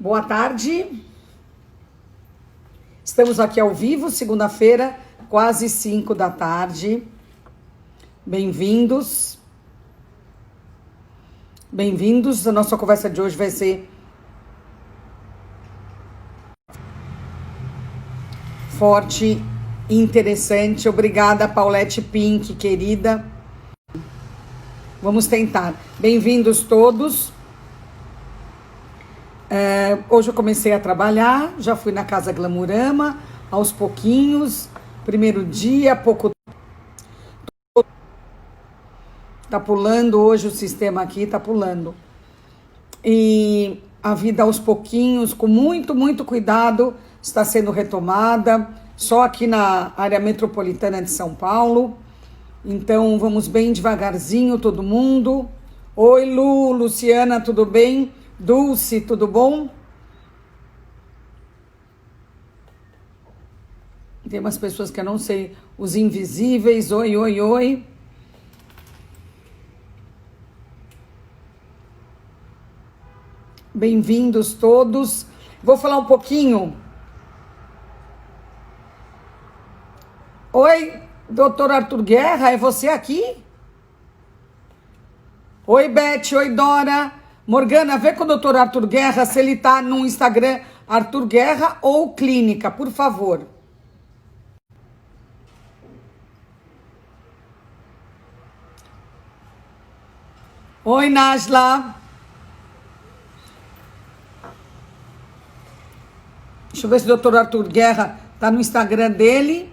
Boa tarde. Estamos aqui ao vivo, segunda-feira, quase 5 da tarde. Bem-vindos. Bem-vindos. A nossa conversa de hoje vai ser forte e interessante. Obrigada, Paulette Pink, querida. Vamos tentar. Bem-vindos todos. Hoje eu comecei a trabalhar, já fui na Casa Glamurama, aos pouquinhos. Primeiro dia, pouco. Tá pulando hoje o sistema aqui, tá pulando. E a vida aos pouquinhos, com muito cuidado, está sendo retomada. Só aqui na área metropolitana de São Paulo. Então, vamos bem devagarzinho, todo mundo. Oi, Lu, Luciana, tudo bem? Dulce, tudo bom? Tem umas pessoas que eu não sei, os invisíveis, oi. Bem-vindos todos. Vou falar um pouquinho. Oi, doutor Arthur Guerra, é você aqui? Oi, Beth, oi, Dora. Morgana, vê com o doutor Arthur Guerra se ele tá no Instagram Arthur Guerra ou Clínica, por favor. Oi, Najla. Deixa eu ver se o doutor Arthur Guerra tá no Instagram dele.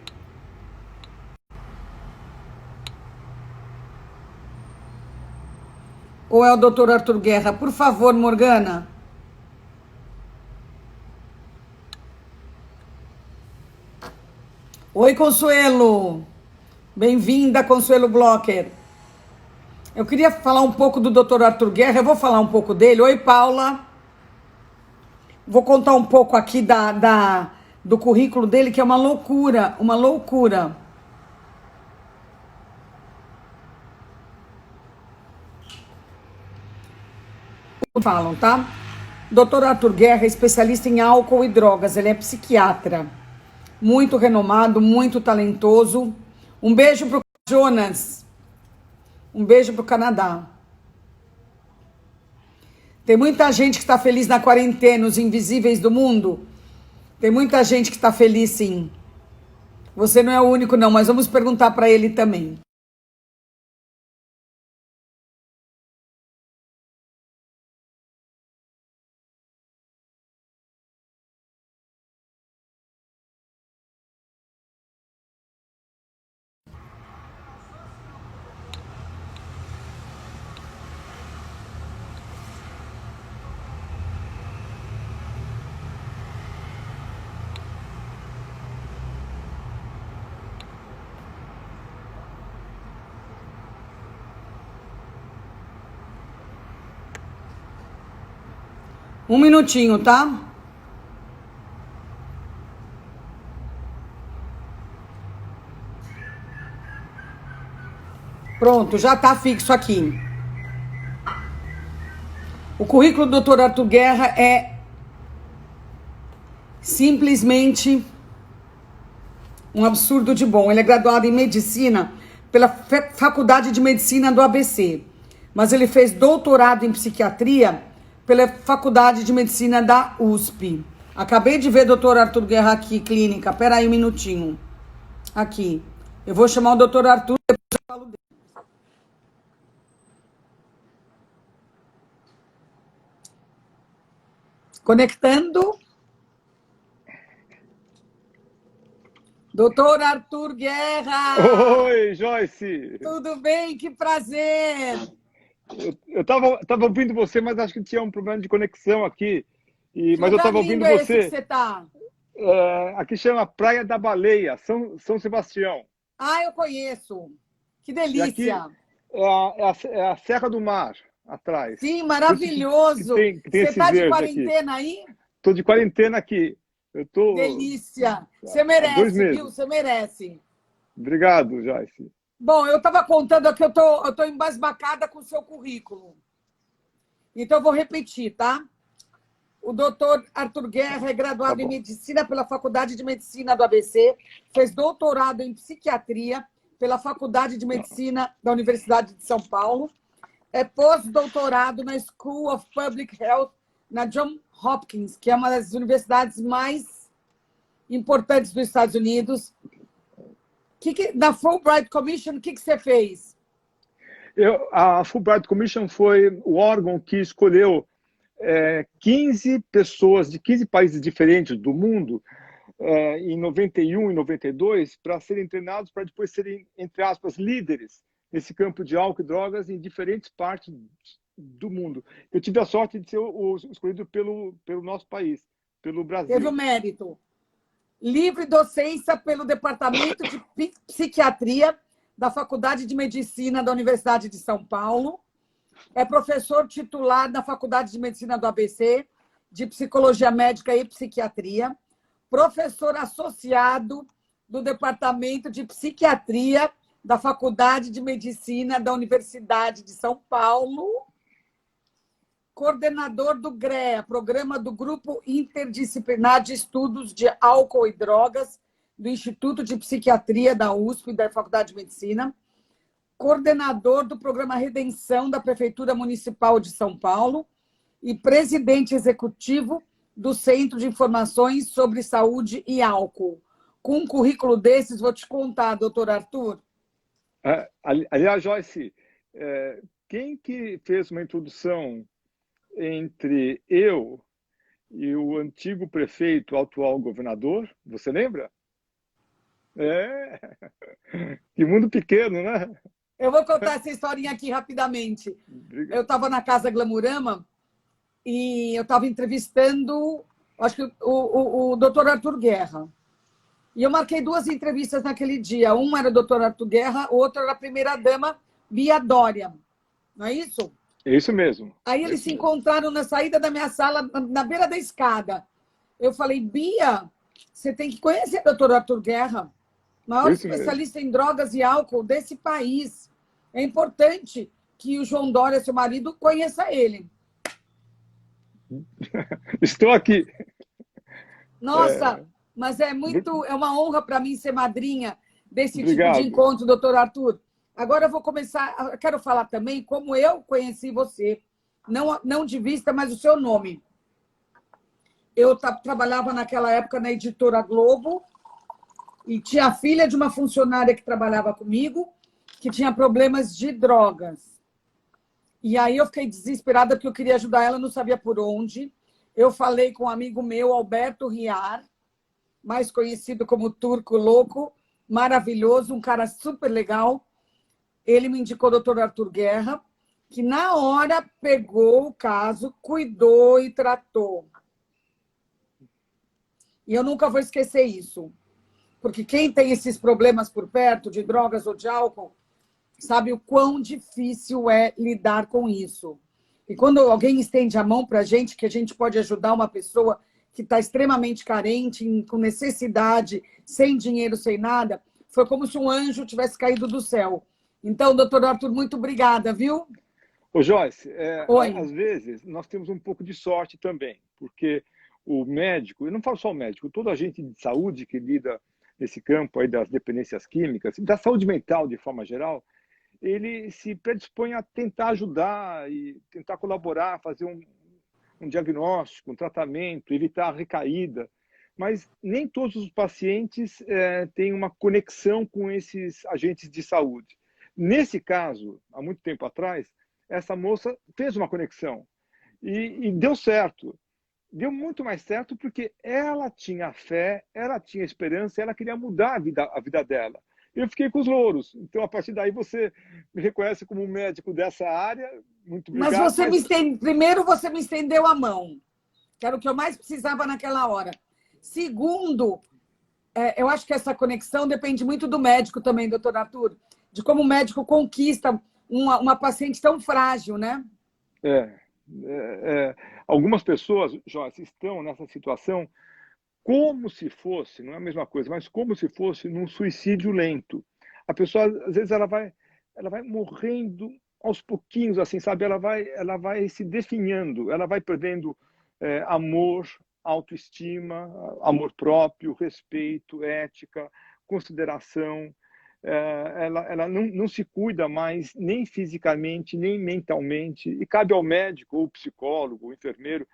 Ou é o doutor Arthur Guerra? Por favor, Morgana. Oi, Consuelo. Bem-vinda, Consuelo Blocker. Eu queria falar um pouco do doutor Arthur Guerra. Eu vou falar um pouco dele. Oi, Paula. Vou contar um pouco aqui do currículo dele, que é uma loucura, uma loucura. Falam, tá? Dr. Arthur Guerra é especialista em álcool e drogas, ele é psiquiatra, muito renomado, muito talentoso. Um beijo pro Jonas, um beijo pro Canadá. Tem muita gente que está feliz na quarentena, os invisíveis do mundo. Tem muita gente que está feliz, sim. Você não é o único, não, mas vamos perguntar para ele também. Um minutinho, tá? Pronto, já tá fixo aqui. O currículo do Dr. Arthur Guerra é simplesmente um absurdo de bom. Ele é graduado em medicina pela Faculdade de Medicina do ABC, mas ele fez doutorado em psiquiatria pela Faculdade de Medicina da USP. Acabei de ver o Dr. Arthur Guerra aqui, clínica. Pera aí um minutinho. Aqui. Eu vou chamar o Dr. Arthur, depois eu falo dele. Conectando. Doutor Arthur Guerra! Oi, Joyce! Tudo bem? Que prazer! Eu tava ouvindo você, mas acho que tinha um problema de conexão aqui. Que Mas eu lugar estava lindo ouvindo é esse que você. você tá? Aqui chama Praia da Baleia, São Sebastião. Ah, eu conheço. Que E aqui delícia! é a Serra do Mar, atrás. Sim, Por isso que maravilhoso! tem Você esse tá de verde aqui. quarentena aí? Estou de quarentena aqui. Eu estou Delícia! Você há 2 merece, viu? meses. Você merece. Obrigado, Joyce. Bom, eu estava contando aqui, eu tô embasbacada com o seu currículo. Então, eu vou repetir, tá? O doutor Arthur Guerra é Tá graduado em bom. Medicina pela Faculdade de Medicina do ABC, fez doutorado em Psiquiatria pela Faculdade de Medicina da Universidade de São Paulo, é pós-doutorado na School of Public Health na Johns Hopkins, que é uma das universidades mais importantes dos Estados Unidos. Na Fulbright Commission, o que você fez? A Fulbright Commission foi o órgão que escolheu 15 pessoas de 15 países diferentes do mundo, em 91 e 92, para serem treinados, para depois serem, entre aspas, líderes nesse campo de álcool e drogas em diferentes partes do mundo. Eu tive a sorte de ser escolhido pelo nosso país, pelo Brasil. Teve o mérito. Livre docência pelo Departamento de Psiquiatria da Faculdade de Medicina da Universidade de São Paulo. É professor titular da Faculdade de Medicina do ABC, de Psicologia Médica e Psiquiatria. Professor associado do Departamento de Psiquiatria da Faculdade de Medicina da Universidade de São Paulo. Coordenador do GREA, Programa do Grupo Interdisciplinar de Estudos de Álcool e Drogas, do Instituto de Psiquiatria da USP, da Faculdade de Medicina. Coordenador do Programa Redenção da Prefeitura Municipal de São Paulo e presidente executivo do Centro de Informações sobre Saúde e Álcool. Com um currículo desses, vou te contar, doutor Arthur. Aliás, Joyce, quem que fez uma introdução entre eu e o antigo prefeito, o atual governador? Você lembra? Que mundo pequeno, né? Eu vou contar essa historinha aqui rapidamente. Obrigado. Eu estava na Casa Glamurama e eu estava entrevistando, acho que o doutor Arthur Guerra. E eu marquei 2 entrevistas naquele dia. Uma era o doutor Arthur Guerra, o outro era a primeira-dama, Bia Dória. Não é isso? É isso mesmo. Aí eles se encontraram na saída da minha sala, na beira da escada. Eu falei, Bia, você tem que conhecer o doutor Arthur Guerra, maior especialista em drogas e álcool desse país. É importante que o João Dória, seu marido, conheça ele. Estou aqui. Nossa, mas é uma honra para mim ser madrinha desse Obrigado. tipo de encontro, doutor Arthur. Agora eu vou começar, quero falar também como eu conheci você, não de vista, mas o seu nome. Eu trabalhava naquela época na Editora Globo e tinha a filha de uma funcionária que trabalhava comigo, que tinha problemas de drogas. E aí eu fiquei desesperada porque eu queria ajudar ela, não sabia por onde. Eu falei com um amigo meu, Alberto Riar, mais conhecido como Turco Louco, maravilhoso, um cara super legal. Ele me indicou o doutor Arthur Guerra, que na hora pegou o caso, cuidou e tratou. E eu nunca vou esquecer isso. Porque quem tem esses problemas por perto, de drogas ou de álcool, sabe o quão difícil é lidar com isso. E quando alguém estende a mão para a gente, que a gente pode ajudar uma pessoa que está extremamente carente, com necessidade, sem dinheiro, sem nada, foi como se um anjo tivesse caído do céu. Então, doutor Arthur, muito obrigada, viu? Ô, Joyce, Oi. Às vezes nós temos um pouco de sorte também, porque o médico, eu não falo só o médico, todo agente de saúde que lida nesse campo aí das dependências químicas, da saúde mental de forma geral, ele se predispõe a tentar ajudar e tentar colaborar, fazer um diagnóstico, um tratamento, evitar a recaída. Mas nem todos os pacientes têm uma conexão com esses agentes de saúde. Nesse caso, há muito tempo atrás, essa moça fez uma conexão e deu certo. Deu muito mais certo porque ela tinha fé, ela tinha esperança, ela queria mudar a vida dela. Eu fiquei com os louros. Então, a partir daí, você me reconhece como um médico dessa área. Muito obrigado. Mas primeiro, você me estendeu a mão, que era o que eu mais precisava naquela hora. Segundo, eu acho que essa conexão depende muito do médico também, doutor Arthur, de como o médico conquista uma paciente tão frágil, né? Algumas pessoas, Joyce, estão nessa situação como se fosse, não é a mesma coisa, mas como se fosse num suicídio lento. A pessoa, às vezes, ela vai morrendo aos pouquinhos, assim, sabe? Ela vai se definhando, ela vai perdendo amor, autoestima, amor próprio, respeito, ética, consideração. Ela não se cuida mais nem fisicamente, nem mentalmente, e cabe ao médico, ou psicólogo, ou enfermeiro,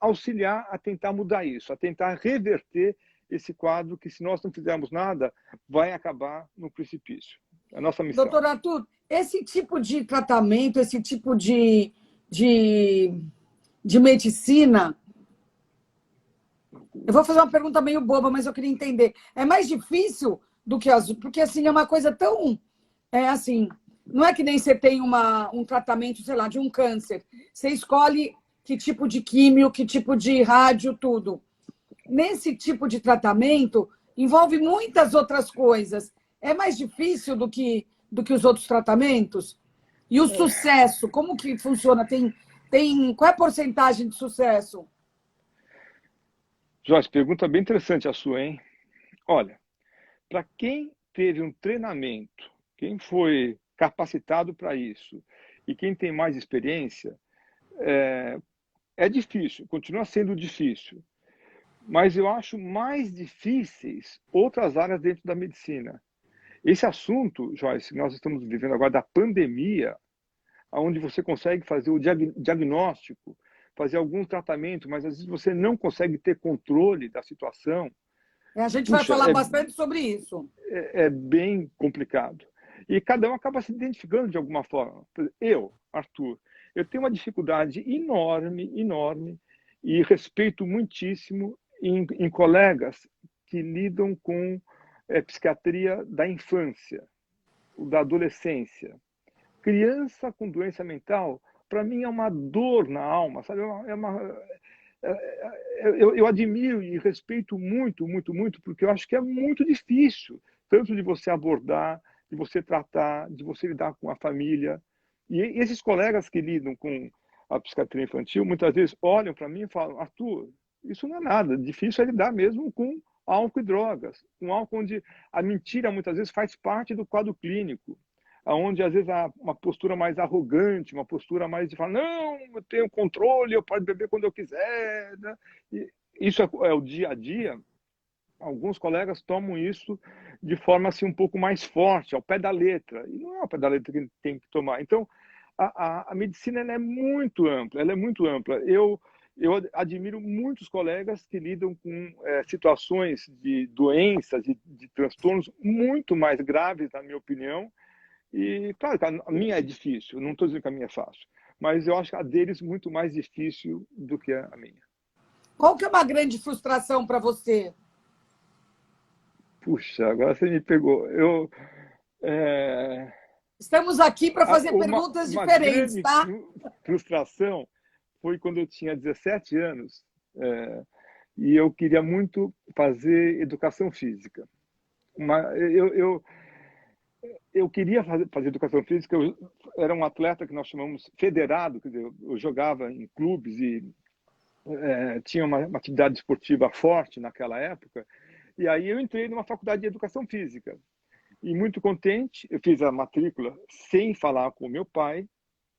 auxiliar a tentar mudar isso, a tentar reverter esse quadro que, se nós não fizermos nada, vai acabar no precipício. É a nossa missão. Doutor Arthur, esse tipo de tratamento, esse tipo de medicina, eu vou fazer uma pergunta meio boba, mas eu queria entender. É mais difícil do que as... Porque, assim, é uma coisa tão... É assim, não é que nem você tem um tratamento, sei lá, de um câncer. Você escolhe que tipo de químio, que tipo de rádio, tudo. Nesse tipo de tratamento, envolve muitas outras coisas. É mais difícil do que os outros tratamentos? E o sucesso, como que funciona? Qual é a porcentagem de sucesso? Joyce, pergunta bem interessante a sua, hein? Olha, para quem teve um treinamento, quem foi capacitado para isso e quem tem mais experiência, é difícil, continua sendo difícil. Mas eu acho mais difíceis outras áreas dentro da medicina. Esse assunto, Joyce, que nós estamos vivendo agora da pandemia, onde você consegue fazer o diagnóstico, fazer algum tratamento, mas às vezes você não consegue ter controle da situação. A gente vai Puxa, falar bastante sobre isso. é bem complicado. E cada um acaba se identificando de alguma forma. Eu, Arthur, eu tenho uma dificuldade enorme, enorme, e respeito muitíssimo em colegas que lidam com psiquiatria da infância, da adolescência. Criança com doença mental, para mim é uma dor na alma, sabe? Eu admiro e respeito muito, muito, muito, porque eu acho que é muito difícil, tanto de você abordar, de você tratar, de você lidar com a família. E esses colegas que lidam com a psiquiatria infantil, muitas vezes olham para mim e falam: Arthur, isso não é nada, difícil é lidar mesmo com álcool e drogas, com álcool onde a mentira muitas vezes faz parte do quadro clínico, onde às vezes há uma postura mais arrogante, uma postura mais de falar, não, eu tenho controle, eu posso beber quando eu quiser, né? E isso é o dia a dia. Alguns colegas tomam isso de forma assim um pouco mais forte, ao pé da letra, e não é ao pé da letra que tem que tomar. Então, a medicina ela é muito ampla, ela é muito ampla. Eu admiro muitos colegas que lidam com situações de doenças, de transtornos muito mais graves, na minha opinião. E, claro, a minha é difícil, não estou dizendo que a minha é fácil, mas eu acho que a deles muito mais difícil do que a minha. Qual que é uma grande frustração para você? Puxa, agora você me pegou. É, Estamos aqui para fazer perguntas uma diferentes, grande tá? frustração foi quando eu tinha 17 anos e eu queria muito fazer educação física. Uma, eu queria fazer educação física, eu era um atleta que nós chamamos federado, quer dizer, eu jogava em clubes e tinha uma atividade esportiva forte naquela época, e aí eu entrei numa faculdade de educação física. E muito contente, eu fiz a matrícula sem falar com o meu pai.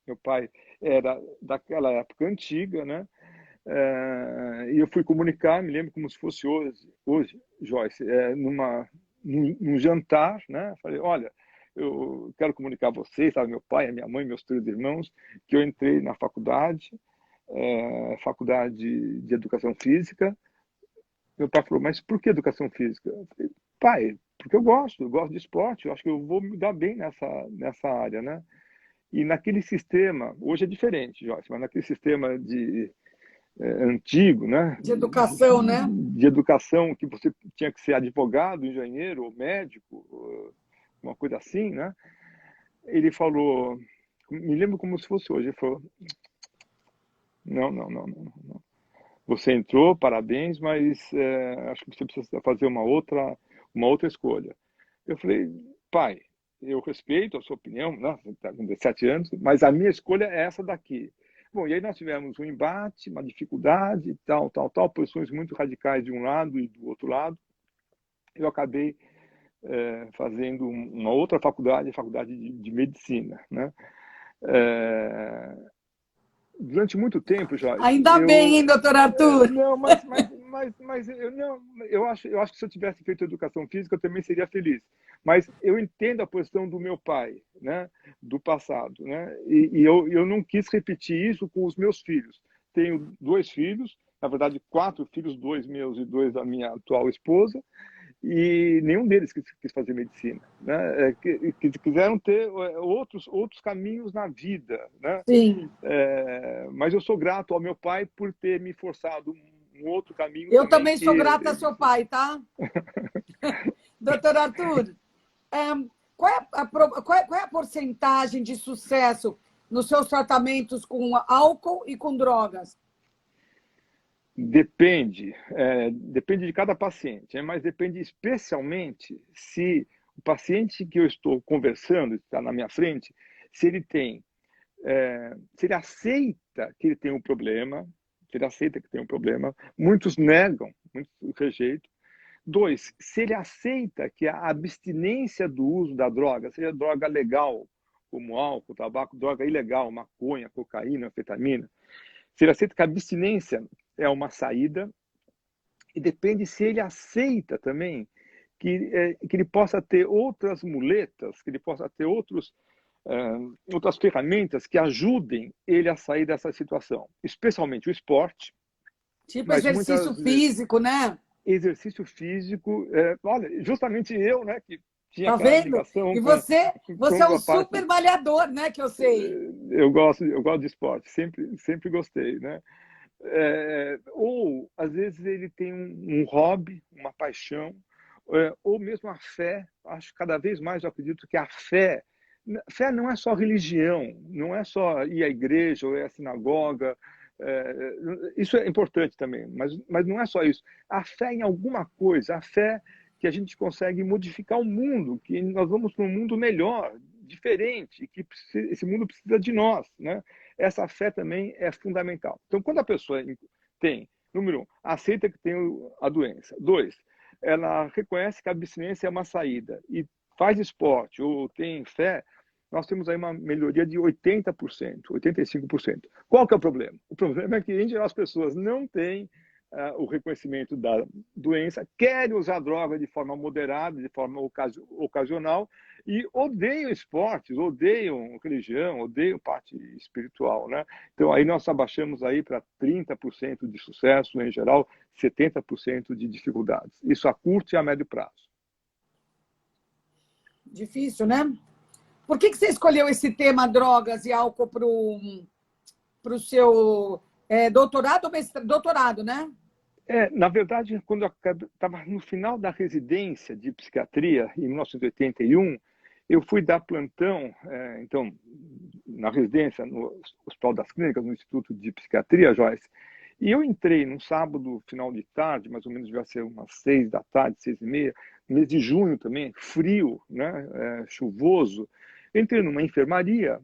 Meu pai era daquela época antiga, né? E eu fui comunicar, me lembro como se fosse hoje Joyce, num jantar, né? Falei, olha, eu quero comunicar a vocês, sabe, meu pai, a minha mãe, meus 3 irmãos, que eu entrei na faculdade, faculdade de educação física. Meu pai falou, mas por que educação física? Eu falei, pai, porque eu gosto de esporte, eu acho que eu vou me dar bem nessa área, né? E naquele sistema, hoje é diferente, Joyce, mas naquele sistema antigo, né? De educação, né? De educação, que você tinha que ser advogado, engenheiro, ou médico, uma coisa assim, né? Ele falou, me lembro como se fosse hoje, ele falou, não, não, não, não, não. Você entrou, parabéns, mas acho que você precisa fazer uma outra escolha. Eu falei, pai, eu respeito a sua opinião, né? Você está com 17 anos, mas a minha escolha é essa daqui. Bom, e aí nós tivemos um embate, uma dificuldade, tal, posições muito radicais de um lado e do outro lado. Eu acabei fazendo uma outra faculdade, a faculdade de medicina, né? durante muito tempo, Joyce, Ainda bem, hein, doutor Arthur? não, mas eu não, eu acho que se eu tivesse feito educação física, eu também seria feliz. Mas eu entendo a posição do meu pai, né, do passado, né, e eu não quis repetir isso com os meus filhos. Tenho dois filhos, na verdade quatro filhos, dois meus e dois da minha atual esposa, e nenhum deles quis fazer medicina, né? Que quiseram ter outros caminhos na vida, né? Sim. Mas eu sou grato ao meu pai por ter me forçado um outro caminho Eu também também que sou grata ao seu pai, tá? Doutor Arthur, qual é a porcentagem de sucesso nos seus tratamentos com álcool e com drogas? depende de cada paciente, mas depende especialmente se o paciente que eu estou conversando, está na minha frente, se ele tem, se ele aceita que ele tem um problema, se ele aceita que tem um problema, muitos negam, muitos rejeitam. Dois, se ele aceita que a abstinência do uso da droga, seja droga legal, como álcool, tabaco, droga ilegal, maconha, cocaína, anfetamina, se ele aceita que a abstinência é uma saída, e depende se ele aceita também que ele possa ter outras muletas, que ele possa ter outras ferramentas que ajudem ele a sair dessa situação, especialmente o esporte, Tipo mas exercício muitas vezes físico, né? exercício físico. Olha, justamente eu, né, que tinha Tá aquela vendo? ligação E você é com um a super parte. malhador, né? Que eu sei. Eu gosto de esporte, sempre gostei, né? Ou às vezes ele tem um hobby, uma paixão, ou mesmo a fé. Acho que cada vez mais eu acredito que a fé não é só religião, não é só ir à igreja ou ir à sinagoga. Isso é importante também, mas não é só isso. A fé em alguma coisa, a fé que a gente consegue modificar o mundo, que nós vamos para um mundo melhor, diferente, que esse mundo precisa de nós, né? Essa fé também é fundamental. Então, quando a pessoa tem, número um, aceita que tem a doença. Dois, ela reconhece que a abstinência é uma saída e faz esporte ou tem fé, nós temos aí uma melhoria de 80%, 85%. Qual que é o problema? O problema é que, em geral, as pessoas não têm o reconhecimento da doença, querem usar droga de forma moderada, de forma ocasional, e odeiam esportes, odeiam religião, odeiam parte espiritual, né? Então aí nós abaixamos aí para 30% de sucesso, em geral, 70% de dificuldades. Isso a curto e a médio prazo. Difícil, né? Por que você escolheu esse tema drogas e álcool para o seu doutorado ou mestrado? Doutorado, né? Na verdade, quando eu estava no final da residência de psiquiatria, em 1981, eu fui dar plantão, então, na residência, no Hospital das Clínicas, no Instituto de Psiquiatria, Joyce, e eu entrei num sábado, final de tarde, mais ou menos devia ser umas 6 da tarde, 6h30, mês de junho também, frio, né, chuvoso. Entrei numa enfermaria,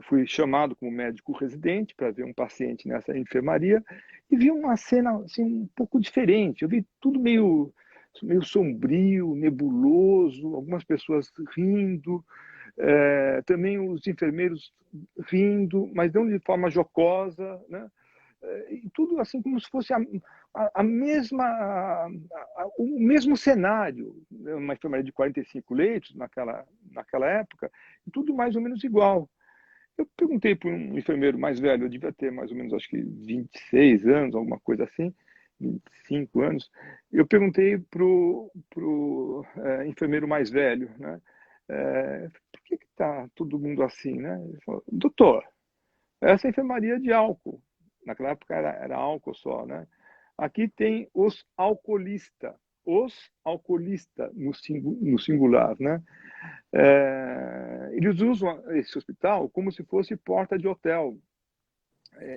fui chamado como médico residente para ver um paciente nessa enfermaria e vi uma cena assim, um pouco diferente. Eu vi tudo meio sombrio, nebuloso, algumas pessoas rindo, também os enfermeiros rindo, mas não de forma jocosa, né? E tudo assim como se fosse o mesmo cenário, uma enfermaria de 45 leitos naquela época, e tudo mais ou menos igual. Eu perguntei para um enfermeiro mais velho, eu devia ter mais ou menos, acho que 26 anos, alguma coisa assim, 25 anos. Eu perguntei para o enfermeiro mais velho, né? Por que está todo mundo assim, né? Ele falou, doutor, essa é a enfermaria de álcool. Naquela época era álcool só, né? Aqui tem os alcoolistas no singular, né? Eles usam esse hospital como se fosse porta de hotel.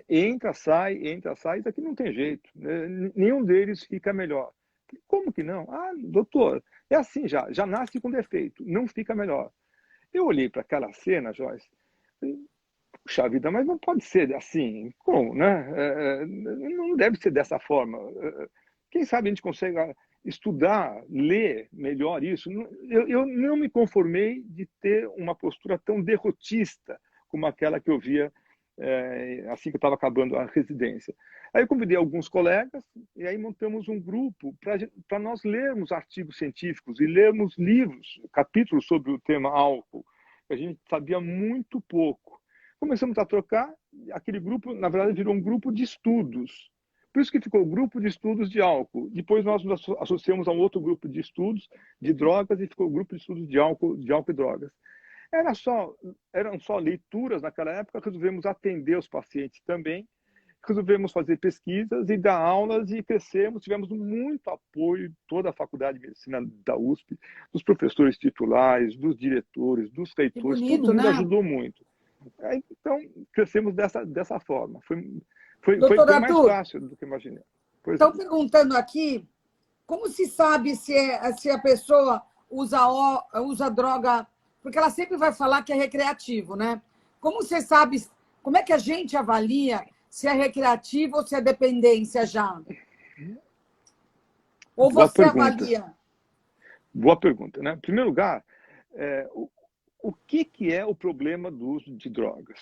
Entra, sai, isso aqui não tem jeito, né? Nenhum deles fica melhor. Como que não? Ah, doutor, é assim já nasce com defeito, não fica melhor. Eu olhei para aquela cena, Joyce, puxa vida, mas não pode ser assim, como, né? Não deve ser dessa forma. Quem sabe a gente consegue estudar, ler melhor isso. Eu não me conformei de ter uma postura tão derrotista como aquela que eu via assim que eu estava acabando a residência. Aí eu convidei alguns colegas e aí montamos um grupo para nós lermos artigos científicos e lermos livros, capítulos sobre o tema álcool. A gente sabia muito pouco. Começamos a trocar, aquele grupo, na verdade, virou um grupo de estudos. Por isso que ficou o grupo de estudos de álcool. Depois nós nos associamos a um outro grupo de estudos de drogas e ficou o grupo de estudos de álcool e drogas. Eram só leituras naquela época, resolvemos atender os pacientes também, resolvemos fazer pesquisas e dar aulas e crescemos, tivemos muito apoio de toda a Faculdade de Medicina da USP, dos professores titulares, dos diretores, dos Que reitores, todo bonito, mundo né? ajudou muito. Então, crescemos dessa forma. Doutor Foi mais Arthur, fácil do que imaginei. Pois estão não. perguntando aqui como se sabe se a pessoa usa droga, porque ela sempre vai falar que é recreativo, né? Como você sabe, como é que a gente avalia se é recreativo ou se é dependência já? Ou Boa você pergunta. avalia? Boa pergunta, né? Em primeiro lugar, é, o, o que é o problema do uso de drogas?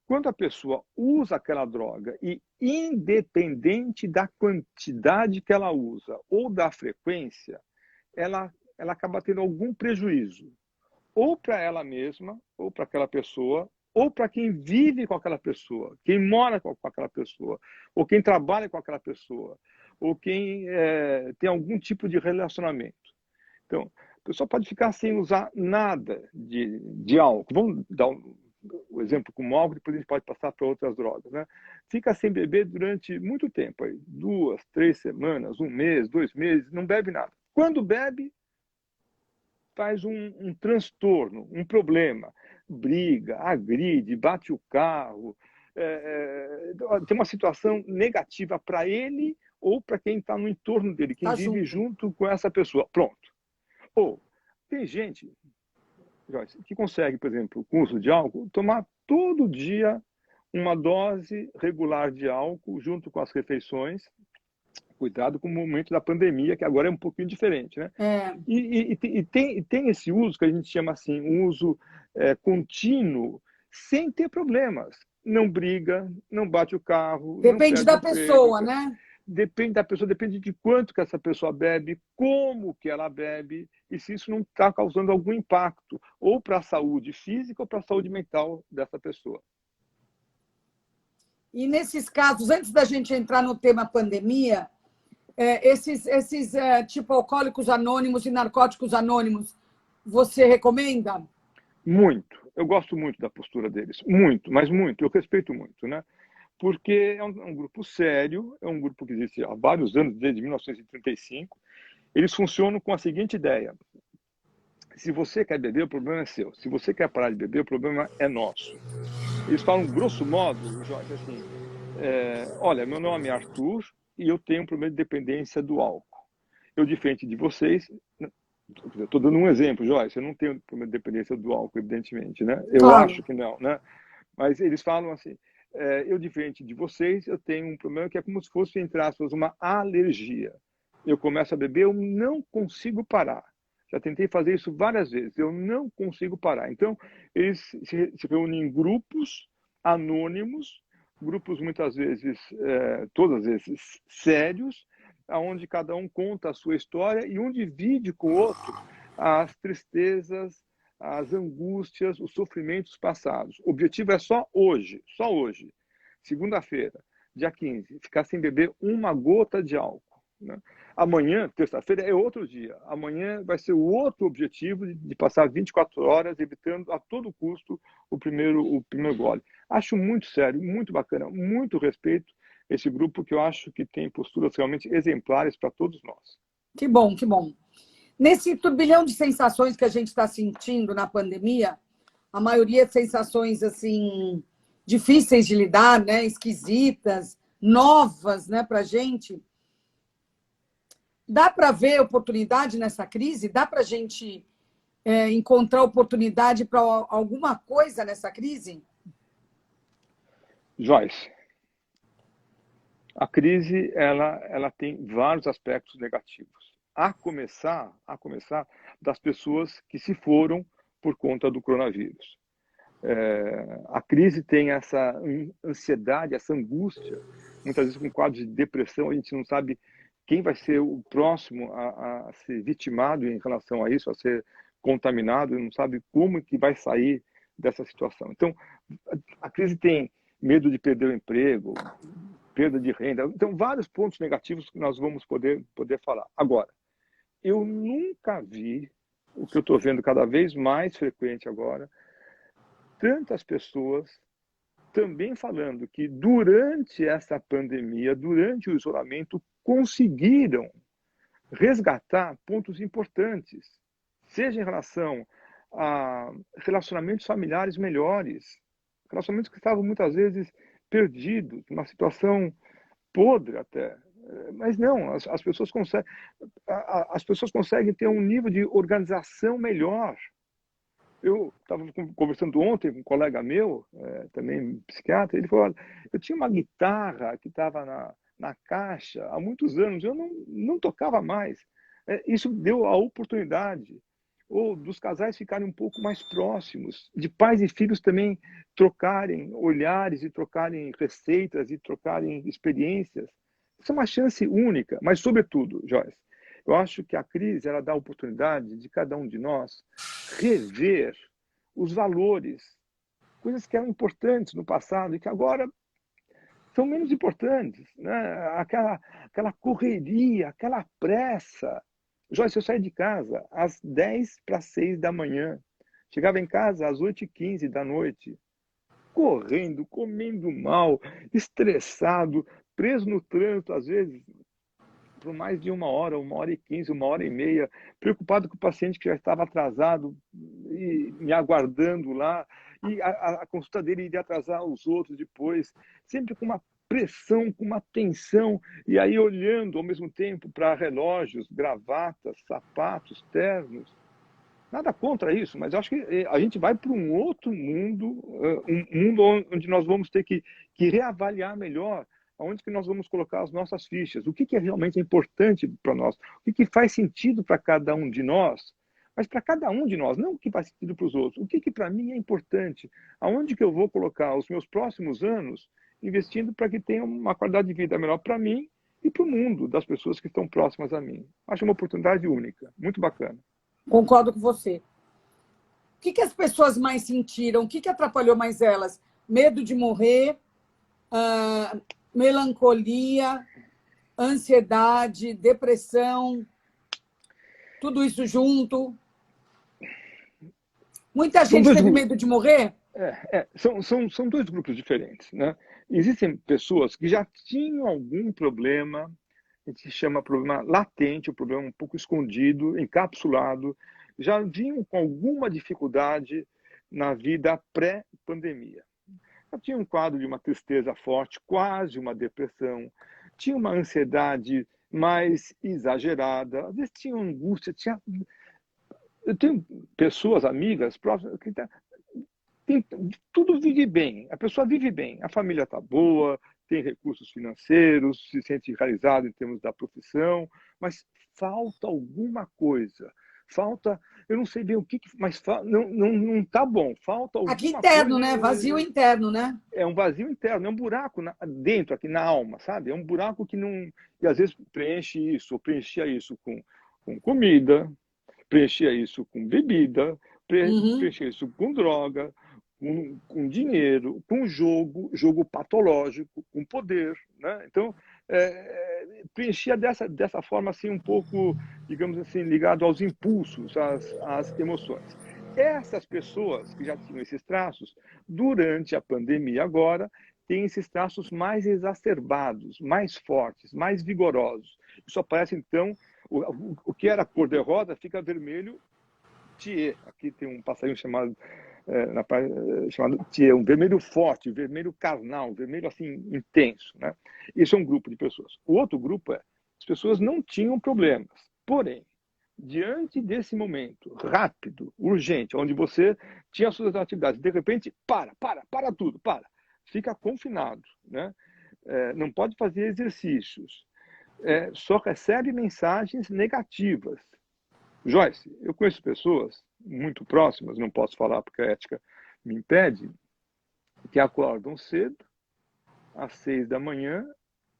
Quando a pessoa usa aquela droga e, independente da quantidade que ela usa ou da frequência, ela acaba tendo algum prejuízo, ou para ela mesma, ou para aquela pessoa, ou para quem vive com aquela pessoa, quem mora com aquela pessoa, ou quem trabalha com aquela pessoa, ou quem tem algum tipo de relacionamento. Então, a pessoa pode ficar sem usar nada de álcool. Vamos dar o exemplo com o álcool, depois a gente pode passar para outras drogas. Né? Fica sem beber durante muito tempo, aí, 2, 3 semanas, 1 mês, 2 meses, não bebe nada. Quando bebe, faz um transtorno, um problema. Briga, agride, bate o carro. Tem uma situação negativa para ele ou para quem está no entorno dele, quem Tá vive junto. junto com essa pessoa. Pronto. Ou tem gente, Joyce, que consegue, por exemplo, com o uso de álcool, tomar todo dia uma dose regular de álcool junto com as refeições. Cuidado com o momento da pandemia, que agora é um pouquinho diferente, né? É, E tem esse uso que a gente chama assim, um uso contínuo, sem ter problemas. Não briga, não bate o carro, não depende perde o da emprego. pessoa, né? Depende da pessoa, depende de quanto que essa pessoa bebe, como que ela bebe, e se isso não está causando algum impacto, ou para a saúde física ou para a saúde mental dessa pessoa. E nesses casos, antes da gente entrar no tema pandemia, tipo alcoólicos anônimos e narcóticos anônimos, você recomenda? Muito. Eu gosto muito da postura deles. Muito, mas muito. Eu respeito muito, né? Porque é um grupo sério, é um grupo que existe há vários anos, desde 1935. Eles funcionam com a seguinte ideia: se você quer beber, o problema é seu. Se você quer parar de beber, o problema é nosso. Eles falam, grosso modo, Jorge, assim, olha, meu nome é Arthur e eu tenho um problema de dependência do álcool. Eu, diferente de vocês, estou dando um exemplo, Jorge, eu não tenho problema de dependência do álcool, evidentemente, né? Eu Claro. acho que não, né? Mas eles falam assim, eu, diferente de vocês, eu tenho um problema que é como se fosse, entre aspas, uma alergia. Eu começo a beber, eu não consigo parar. Já tentei fazer isso várias vezes, eu não consigo parar. Então, eles se reúnem em grupos anônimos, grupos muitas vezes, todas as vezes, sérios, onde cada um conta a sua história e um divide com o outro as tristezas, as angústias, os sofrimentos passados. O objetivo é só hoje, segunda-feira, dia 15, ficar sem beber uma gota de álcool. Né? Amanhã, terça-feira, é outro dia. Amanhã vai ser o outro objetivo de passar 24 horas evitando a todo custo o primeiro gole. Acho muito sério, muito bacana, muito respeito esse grupo que eu acho que tem posturas realmente exemplares para todos nós. Que bom, que bom. Nesse turbilhão de sensações que a gente está sentindo na pandemia, a maioria de sensações assim difíceis de lidar, né, esquisitas, novas, né, para a gente. Dá para ver oportunidade nessa crise? Dá para a gente encontrar oportunidade para alguma coisa nessa crise? Joyce, a crise ela tem vários aspectos negativos. A começar das pessoas que se foram por conta do coronavírus. A crise tem essa ansiedade, essa angústia, muitas vezes com quadros de depressão, a gente não sabe quem vai ser o próximo a ser vitimado em relação a isso, a ser contaminado, não sabe como que vai sair dessa situação. Então, a crise tem medo de perder o emprego, perda de renda, então vários pontos negativos que nós vamos poder falar. Agora, eu nunca vi, o que eu estou vendo cada vez mais frequente agora, tantas pessoas também falando que durante essa pandemia, durante o isolamento, conseguiram resgatar pontos importantes, seja em relação a relacionamentos familiares melhores, relacionamentos que estavam muitas vezes perdidos, numa situação podre até. Mas não, as pessoas conseguem ter um nível de organização melhor. Eu estava conversando ontem com um colega meu, também psiquiatra, ele falou, olha, eu tinha uma guitarra que estava na caixa há muitos anos, eu não tocava mais. Isso deu a oportunidade, ou dos casais ficarem um pouco mais próximos, de pais e filhos também trocarem olhares e trocarem receitas e trocarem experiências. Isso é uma chance única, mas sobretudo, Joyce, eu acho que a crise ela dá a oportunidade de cada um de nós rever os valores, coisas que eram importantes no passado e que agora são menos importantes, né? Aquela correria, aquela pressa. Joyce, eu saí de casa às 10 para 6 da manhã, chegava em casa às 8h15 da noite, correndo, comendo mal, estressado, preso no trânsito, às vezes, por mais de 1h, 1h15, 1h30, preocupado com o paciente que já estava atrasado e me aguardando lá, e a consulta dele iria atrasar os outros depois, sempre com uma pressão, com uma tensão, e aí olhando ao mesmo tempo para relógios, gravatas, sapatos, ternos. Nada contra isso, mas acho que a gente vai para um outro mundo, um mundo onde nós vamos ter que reavaliar melhor aonde que nós vamos colocar as nossas fichas, o que é realmente importante para nós, o que faz sentido para cada um de nós, mas para cada um de nós, não o que faz sentido para os outros, o que para mim é importante, aonde que eu vou colocar os meus próximos anos investindo para que tenha uma qualidade de vida melhor para mim e para o mundo das pessoas que estão próximas a mim. Acho uma oportunidade única, muito bacana. Concordo com você. O que as pessoas mais sentiram? O que atrapalhou mais elas? Medo de morrer, melancolia, ansiedade, depressão, tudo isso junto. Muita gente teve medo de morrer? São dois grupos diferentes, né? Existem pessoas que já tinham algum problema, a gente chama problema latente, um problema um pouco escondido, encapsulado, já vinham com alguma dificuldade na vida pré-pandemia. Já tinha um quadro de uma tristeza forte, quase uma depressão, tinha uma ansiedade mais exagerada, às vezes tinha angústia, eu tenho pessoas, amigas, próximas, que tudo vive bem, a pessoa vive bem, a família está boa, tem recursos financeiros, se sente realizado em termos da profissão, mas falta alguma coisa. Falta, eu não sei bem o que, mas não está bom. Falta alguma aqui interno, coisa, né? Vazio interno, né? É um vazio interno, é um buraco dentro, aqui na alma, sabe? É um buraco que não... E às vezes preenche isso, ou preenchia isso com comida, preenchia isso com bebida, preenchia isso com droga, com dinheiro, com jogo patológico, com poder, né? Então, preenchia dessa forma assim um pouco, digamos assim, ligado aos impulsos, às emoções. Essas pessoas que já tinham esses traços, durante a pandemia agora, têm esses traços mais exacerbados, mais fortes, mais vigorosos. Isso aparece, então, o que era cor-de-rosa fica vermelho Thier. Aqui tem um passarinho chamado chamado Thier, um vermelho forte, vermelho carnal, vermelho assim intenso, né? Isso é um grupo de pessoas. O outro grupo as pessoas não tinham problemas, porém, diante desse momento rápido, urgente, onde você tinha as suas atividades, de repente, para tudo, fica confinado, né? Não pode fazer exercícios, só recebe mensagens negativas. Joyce, eu conheço pessoas muito próximas, não posso falar porque a ética me impede, que acordam cedo, às 6 da manhã,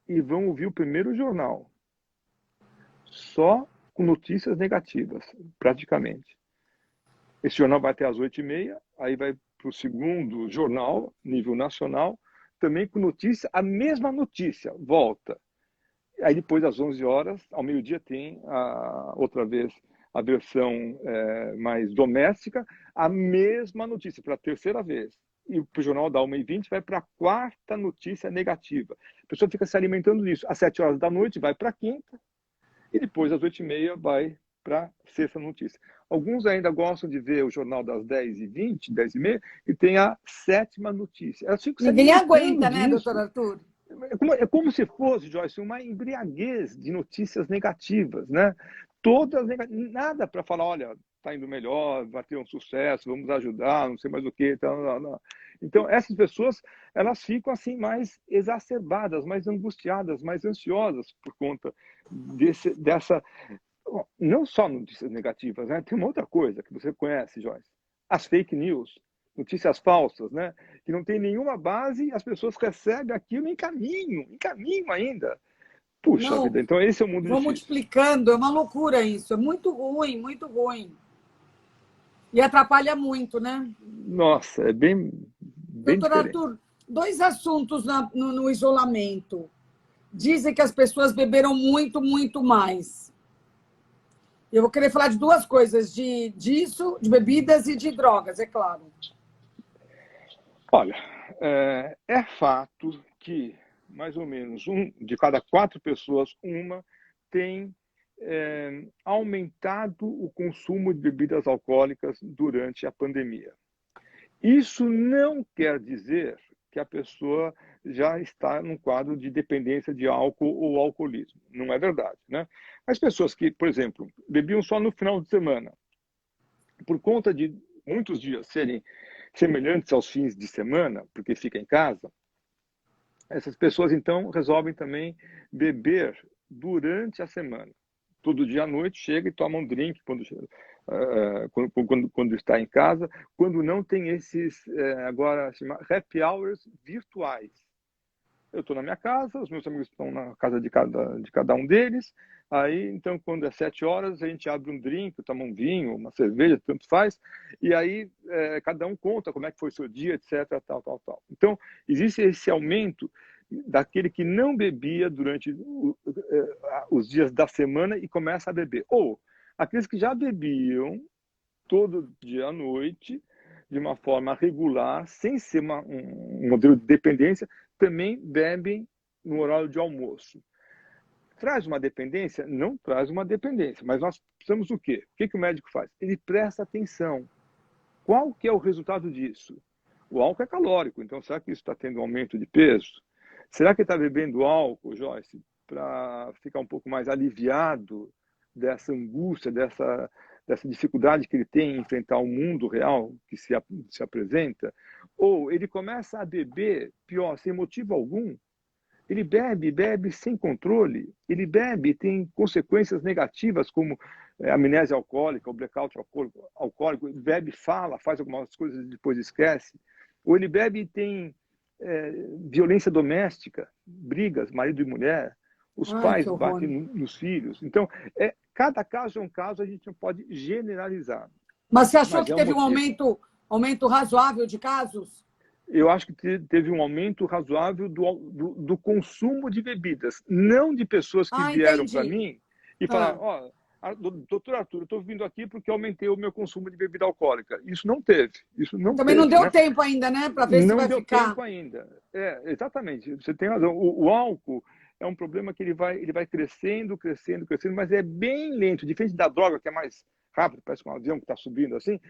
e vão ouvir o primeiro jornal, só com notícias negativas, praticamente. Esse jornal vai até às 8h30, aí vai para o segundo jornal, nível nacional, também com notícia, a mesma notícia, volta. Aí depois, às 11 horas, ao meio-dia, tem outra vez a versão mais doméstica, a mesma notícia, para a terceira vez. E o jornal da 1h20 vai para a quarta notícia negativa. A pessoa fica se alimentando disso. Às 7 horas da noite vai para a quinta, e depois, às 8h30, vai para a sexta notícia. Alguns ainda gostam de ver o jornal das 10h20, 10h30, e tem a sétima notícia. Elas ficam se Ninguém alimentando aguenta, né, disso. doutor Arthur? É como se fosse, Joyce, uma embriaguez de notícias negativas, né? Todas nada para falar, olha, está indo melhor, vai ter um sucesso, vamos ajudar, não sei mais o que. Então, essas pessoas, elas ficam assim mais exacerbadas, mais angustiadas, mais ansiosas por conta dessa... Não só notícias negativas, né? Tem uma outra coisa que você conhece, Joyce. As fake news, notícias falsas, né? Que não tem nenhuma base e as pessoas recebem aquilo em caminho ainda. Puxa Não, vida, então esse é o mundo vão difícil. multiplicando, é uma loucura isso, é muito ruim, muito ruim. E atrapalha muito, né? Nossa, é bem Doutor diferente. Arthur, dois assuntos no isolamento. Dizem que as pessoas beberam muito, muito mais. Eu vou querer falar de duas coisas, disso, de bebidas e de drogas, é claro. Olha, é fato que mais ou menos de cada 4 pessoas, uma tem aumentado o consumo de bebidas alcoólicas durante a pandemia. Isso não quer dizer que a pessoa já está num quadro de dependência de álcool ou alcoolismo. Não é verdade, né? As pessoas que, por exemplo, bebiam só no final de semana, por conta de muitos dias serem semelhantes aos fins de semana, porque fica em casa, essas pessoas então resolvem também beber durante a semana. Todo dia à noite chega e toma um drink quando está em casa, quando não tem esses, agora chama happy hours virtuais. Eu estou na minha casa, os meus amigos estão na casa de cada um deles, aí então quando é 7 horas a gente abre um drink, toma um vinho, uma cerveja, tanto faz, e aí cada um conta como é que foi o seu dia, etc, tal. Então existe esse aumento daquele que não bebia durante os dias da semana e começa a beber. Ou aqueles que já bebiam todo dia à noite, de uma forma regular, sem ser um modelo de dependência, também bebem no horário de almoço. Traz uma dependência? Não traz uma dependência, mas nós precisamos o quê? O que o médico faz? Ele presta atenção. Qual que é o resultado disso? O álcool é calórico, então será que isso está tendo um aumento de peso? Será que está bebendo álcool, Joyce, para ficar um pouco mais aliviado dessa angústia, dessa dificuldade que ele tem em enfrentar o mundo real que se apresenta? Ou ele começa a beber, pior, sem motivo algum? Ele bebe sem controle, ele bebe e tem consequências negativas como amnésia alcoólica, o blackout alcoólico, ele bebe, fala, faz algumas coisas e depois esquece. Ou ele bebe e tem violência doméstica, brigas, marido e mulher, os Ai, que pais horror. batem nos filhos. Então, cada caso é um caso, a gente não pode generalizar, Mas você achou mas que é um teve um motivo. aumento razoável de casos? Eu acho que teve um aumento razoável do consumo de bebidas, não de pessoas que Ah, vieram para entendi. mim e Ah, falaram, doutor Arthur, eu estou vindo aqui porque eu aumentei o meu consumo de bebida alcoólica. Isso não teve, também não deu né? tempo ainda, né, para ver se Não vai deu ficar. tempo ainda. Exatamente, você tem razão. O álcool é um problema que ele vai crescendo, mas é bem lento, diferente da droga, que é mais rápido, parece um avião que está subindo assim.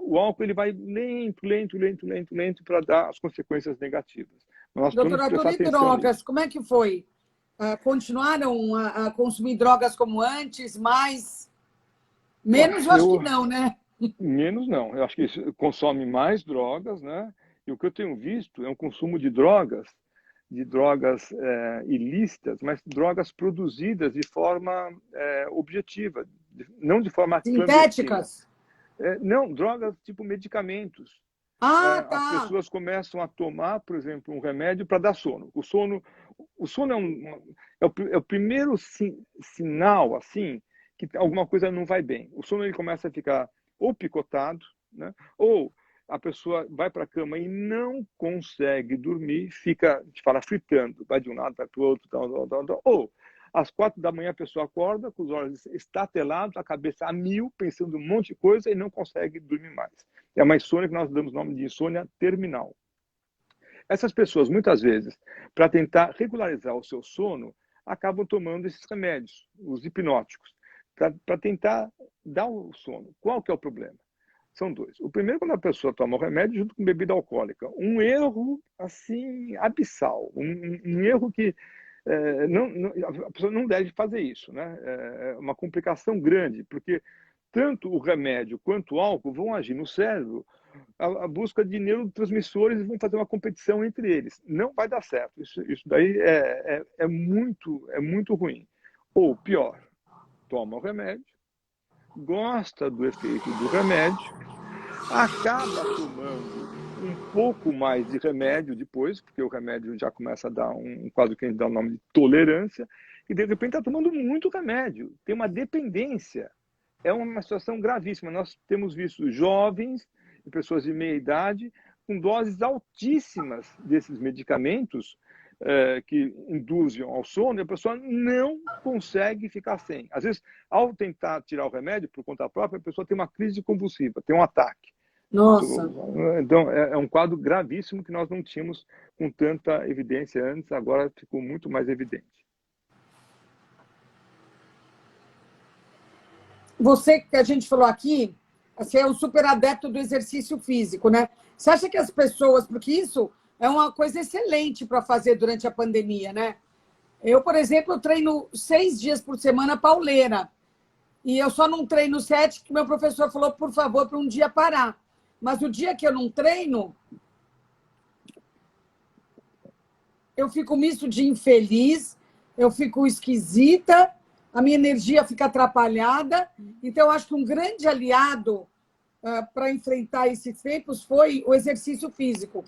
O álcool ele vai lento para dar as consequências negativas. Nós Doutor precisamos Arthur, prestar e atenção drogas, nisso. como é que foi? Continuaram a consumir drogas como antes, mais? Olha, Menos, eu acho que não, né? menos não. Eu acho que isso consome mais drogas, né? E o que eu tenho visto é um consumo de drogas ilícitas, mas drogas produzidas de forma objetiva, não de forma clandestina. Sintéticas? Não, drogas tipo medicamentos. Ah, as tá. pessoas começam a tomar, por exemplo, um remédio para dar sono. O sono é o primeiro sinal, assim, que alguma coisa não vai bem. O sono ele começa a ficar ou picotado, né? Ou a pessoa vai para a cama e não consegue dormir, fica, a gente fala, fritando, vai de um lado, vai para o outro, tal, tal, tal. Ou às 4 da manhã a pessoa acorda com os olhos estatelados, a cabeça a mil, pensando um monte de coisa e não consegue dormir mais. É uma insônia que nós damos o nome de insônia terminal. Essas pessoas, muitas vezes, para tentar regularizar o seu sono, acabam tomando esses remédios, os hipnóticos, para tentar dar o sono. Qual que é o problema? São dois. O primeiro, quando a pessoa toma o remédio junto com bebida alcoólica. Um erro, assim, abissal. Um erro que a pessoa não deve fazer isso, né? É uma complicação grande, porque tanto o remédio quanto o álcool vão agir no cérebro a busca de neurotransmissores e vão fazer uma competição entre eles. Não vai dar certo. Isso daí é muito ruim. Ou pior, toma o remédio, gosta do efeito do remédio, acaba tomando um pouco mais de remédio depois, porque o remédio já começa a dar um quadro que a gente dá o nome de tolerância, e de repente está tomando muito remédio, tem uma dependência. É uma situação gravíssima. Nós temos visto jovens e pessoas de meia idade com doses altíssimas desses medicamentos que induzem ao sono e a pessoa não consegue ficar sem. Às vezes, ao tentar tirar o remédio por conta própria, a pessoa tem uma crise convulsiva, tem um ataque. Nossa. Então, é um quadro gravíssimo que nós não tínhamos com tanta evidência antes, agora ficou muito mais evidente. Você que a gente falou aqui, você é um super adepto do exercício físico, né? Você acha que as pessoas, porque isso é uma coisa excelente para fazer durante a pandemia, né? Eu, por exemplo, eu treino 6 dias por semana pauleira. E eu só não treino 7, que meu professor falou, por favor, para um dia parar. Mas o dia que eu não treino, eu fico misto de infeliz, eu fico esquisita, a minha energia fica atrapalhada. Então, eu acho que um grande aliado para enfrentar esses tempos foi o exercício físico.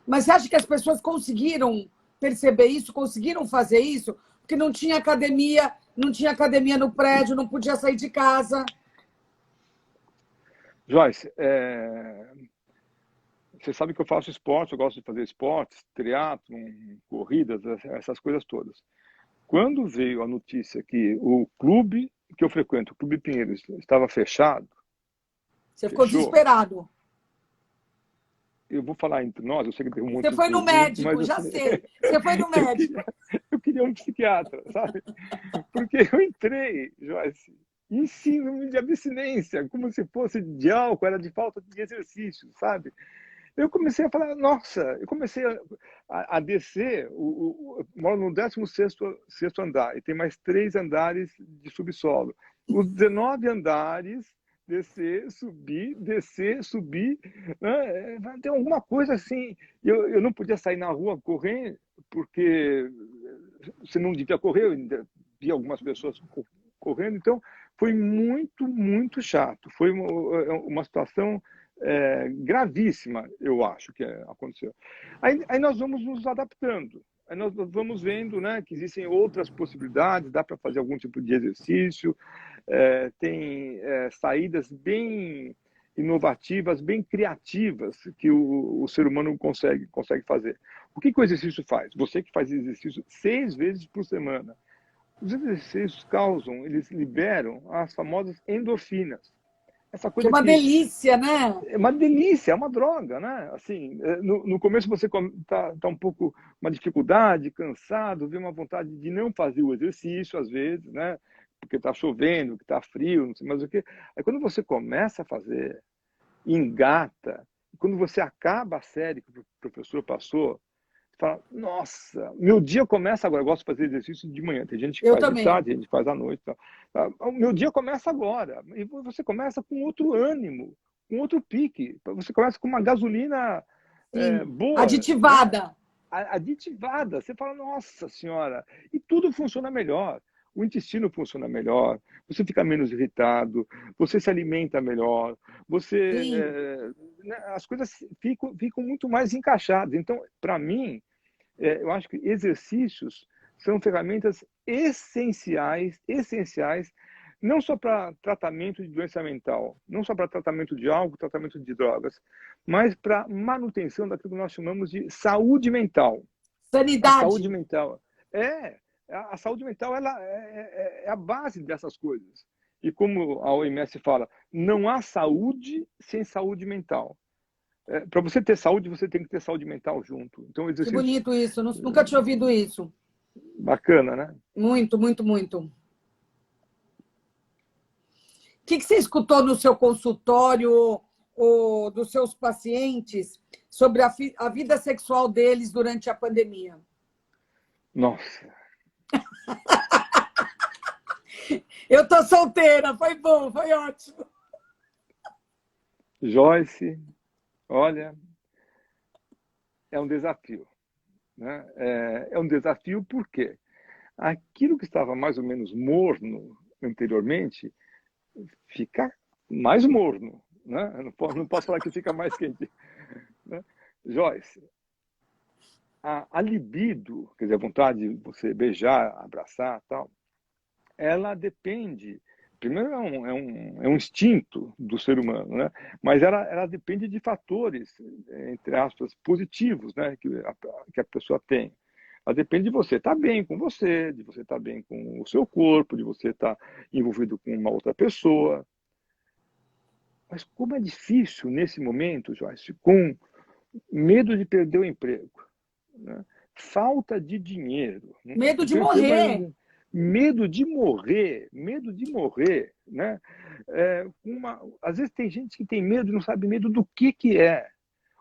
Mas você acha que as pessoas conseguiram perceber isso, conseguiram fazer isso? Porque não tinha academia no prédio, não podia sair de casa. Joyce, você sabe que eu faço esporte, eu gosto de fazer esportes, triatlon, corridas, essas coisas todas. Quando veio a notícia que o clube que eu frequento, o Clube Pinheiros, estava fechado, Você ficou fechou, desesperado. eu vou falar entre nós, eu sei que tem um Você monte de foi no ouvintes, mas médico, já sei. Você foi no eu, médico. queria, eu queria um psiquiatra, sabe? Porque eu entrei, Joyce, em síndrome de abstinência, como se fosse de álcool, era de falta de exercício, sabe? Eu comecei a falar, nossa, eu comecei a descer, eu moro no 16º andar, e tem mais 3 andares de subsolo. Os 19 andares, descer, subir, né? Tem alguma coisa assim, eu não podia sair na rua correndo, porque você não devia correr, eu ainda vi algumas pessoas correndo, então foi muito, muito chato, foi uma situação gravíssima, eu acho que aconteceu. Aí nós vamos nos adaptando. Aí nós vamos vendo, né, que existem outras possibilidades, dá para fazer algum tipo de exercício, tem saídas bem inovativas, bem criativas que o ser humano consegue fazer. O que o exercício faz? Você que faz exercício 6 vezes por semana, os exercícios causam, eles liberam as famosas endorfinas. Essa Que é coisa uma que delícia, né? é uma delícia, é uma droga, né? Assim, no começo você tá um pouco uma dificuldade, cansado, vê uma vontade de não fazer o exercício às vezes, né? Porque está chovendo, que está frio, não sei mais o quê. Aí quando você começa a fazer, engata, quando você acaba a série que o professor passou, você fala, nossa, meu dia começa agora. Eu gosto de fazer exercício de manhã. Tem gente que Eu faz de também. tarde, tem gente que faz à noite. O meu dia começa agora. E você começa com outro ânimo, com outro pique. Você começa com uma gasolina Sim. boa, né? Aditivada. Aditivada. Você fala, nossa senhora, e tudo funciona melhor. o intestino funciona melhor, você fica menos irritado, você se alimenta melhor, Sim. né, as coisas ficam muito mais encaixadas. Então, para mim, eu acho que exercícios são ferramentas essenciais, não só para tratamento de doença mental, não só para tratamento de álcool, tratamento de drogas, mas para manutenção daquilo que nós chamamos de saúde mental. A saúde Sanidade. mental é a saúde mental, ela é a base dessas coisas. E como a OMS fala, não há saúde sem saúde mental. Para você ter saúde, você tem que ter saúde mental junto. Então, Que exercícios bonito isso. Nunca tinha ouvido isso. bacana, né? Muito, muito, muito. O que você escutou no seu consultório ou dos seus pacientes sobre a vida sexual deles durante a pandemia? Nossa, Eu tô solteira, foi bom, foi ótimo. Joyce, olha, é um desafio, né? É um desafio porque aquilo que estava mais ou menos morno anteriormente fica mais morno, né? Eu não posso falar que fica mais quente, né? Joyce, a libido, quer dizer, a vontade de você beijar, abraçar, tal, ela depende. Primeiro, é um instinto do ser humano, né? Mas ela depende de fatores, entre aspas, positivos, né? Que a pessoa tem. Ela depende de você estar bem com você, de você estar bem com o seu corpo, de você estar envolvido com uma outra pessoa. Mas como é difícil nesse momento, Joyce, com medo de perder o emprego, né? Falta de dinheiro, Medo de perder o emprego, morrer. mas medo de morrer, né? Às vezes tem gente que tem medo e não sabe medo do que é,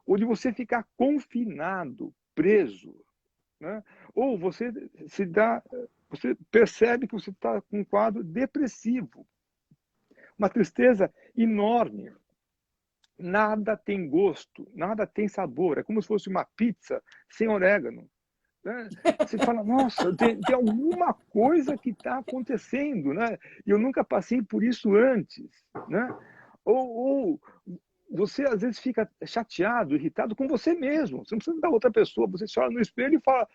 ou de você ficar confinado, preso, né? Ou você percebe que você está com um quadro depressivo, uma tristeza enorme. Nada tem gosto, nada tem sabor. É como se fosse uma pizza sem orégano, né? Você fala, nossa, tem alguma coisa que está acontecendo, né? E eu nunca passei por isso antes, né? Ou você às vezes fica chateado, irritado com você mesmo. Você não precisa da outra pessoa. Você se olha no espelho e fala,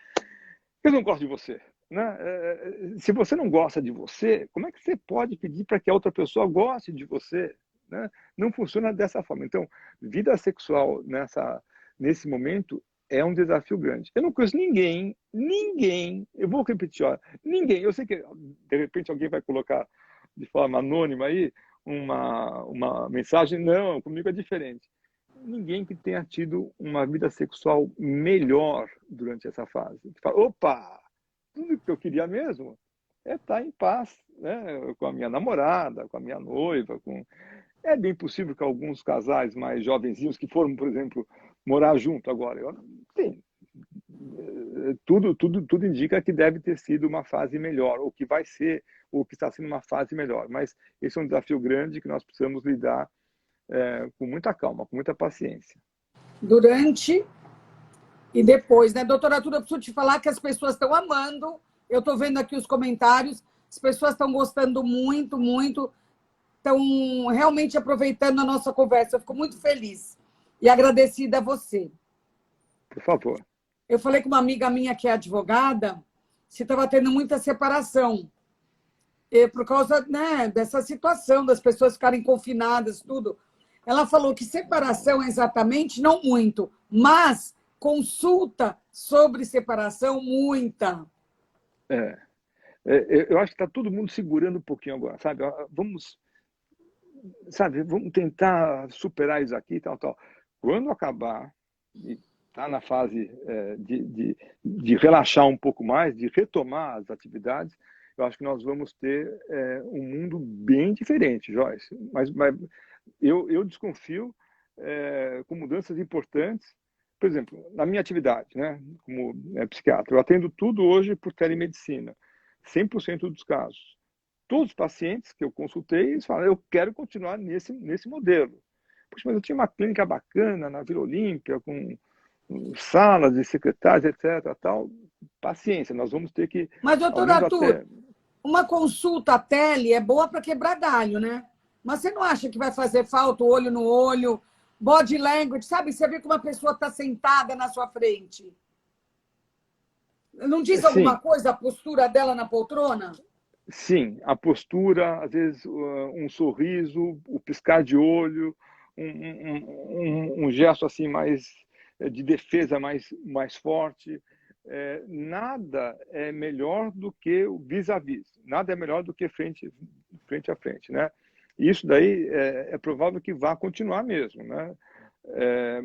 eu não gosto de você, né? Se você não gosta de você, como é que você pode pedir para que a outra pessoa goste de você, né? Não funciona dessa forma. Então, vida sexual nesse momento é um desafio grande. Eu não conheço ninguém, eu vou repetir, ó, ninguém, eu sei que de repente alguém vai colocar de forma anônima aí uma mensagem, não, comigo é diferente. Ninguém que tenha tido uma vida sexual melhor durante essa fase. Fala, opa, tudo que eu queria mesmo é estar em paz, né? Com a minha namorada, com a minha noiva. É bem possível que alguns casais mais jovenzinhos que foram, por exemplo, morar junto agora, sim, tudo indica que deve ter sido uma fase melhor, ou que vai ser, ou que está sendo uma fase melhor. Mas esse é um desafio grande que nós precisamos lidar com muita calma, com muita paciência. Durante e depois, né? Doutora Arthur, eu preciso te falar que as pessoas estão amando. Eu estou vendo aqui os comentários. As pessoas estão gostando muito, muito. Estão realmente aproveitando a nossa conversa. Eu fico muito feliz e agradecida a você. Por favor. Eu falei com uma amiga minha que é advogada, se estava tendo muita separação. E por causa, né, dessa situação, das pessoas ficarem confinadas, tudo. Ela falou que separação exatamente, não muito, mas consulta sobre separação, muita. Eu acho que está todo mundo segurando um pouquinho agora, sabe? Vamos tentar superar isso aqui, tal, tal. Quando acabar e está na fase de relaxar um pouco mais, de retomar as atividades, eu acho que nós vamos ter um mundo bem diferente, Joyce. Mas eu desconfio com mudanças importantes. Por exemplo, na minha atividade, né, como psiquiatra, eu atendo tudo hoje por telemedicina, 100% dos casos. Todos os pacientes que eu consultei, eles falam, eu quero continuar nesse modelo. Puxa, mas eu tinha uma clínica bacana na Vila Olímpia, com salas de secretários, etc. Tal. Paciência, nós vamos ter que, Mas, doutor alguns Arthur, até... uma consulta à tele é boa para quebrar galho, né? Mas você não acha que vai fazer falta o olho no olho, body language, sabe? Você vê que uma pessoa está sentada na sua frente. Não diz alguma Sim, coisa a postura dela na poltrona? sim, a postura, às vezes um sorriso, o piscar de olho, um gesto assim mais de defesa mais forte. Nada é melhor do que o vis-à-vis, nada é melhor do que frente a frente, né? E isso daí é provável que vá continuar mesmo, né?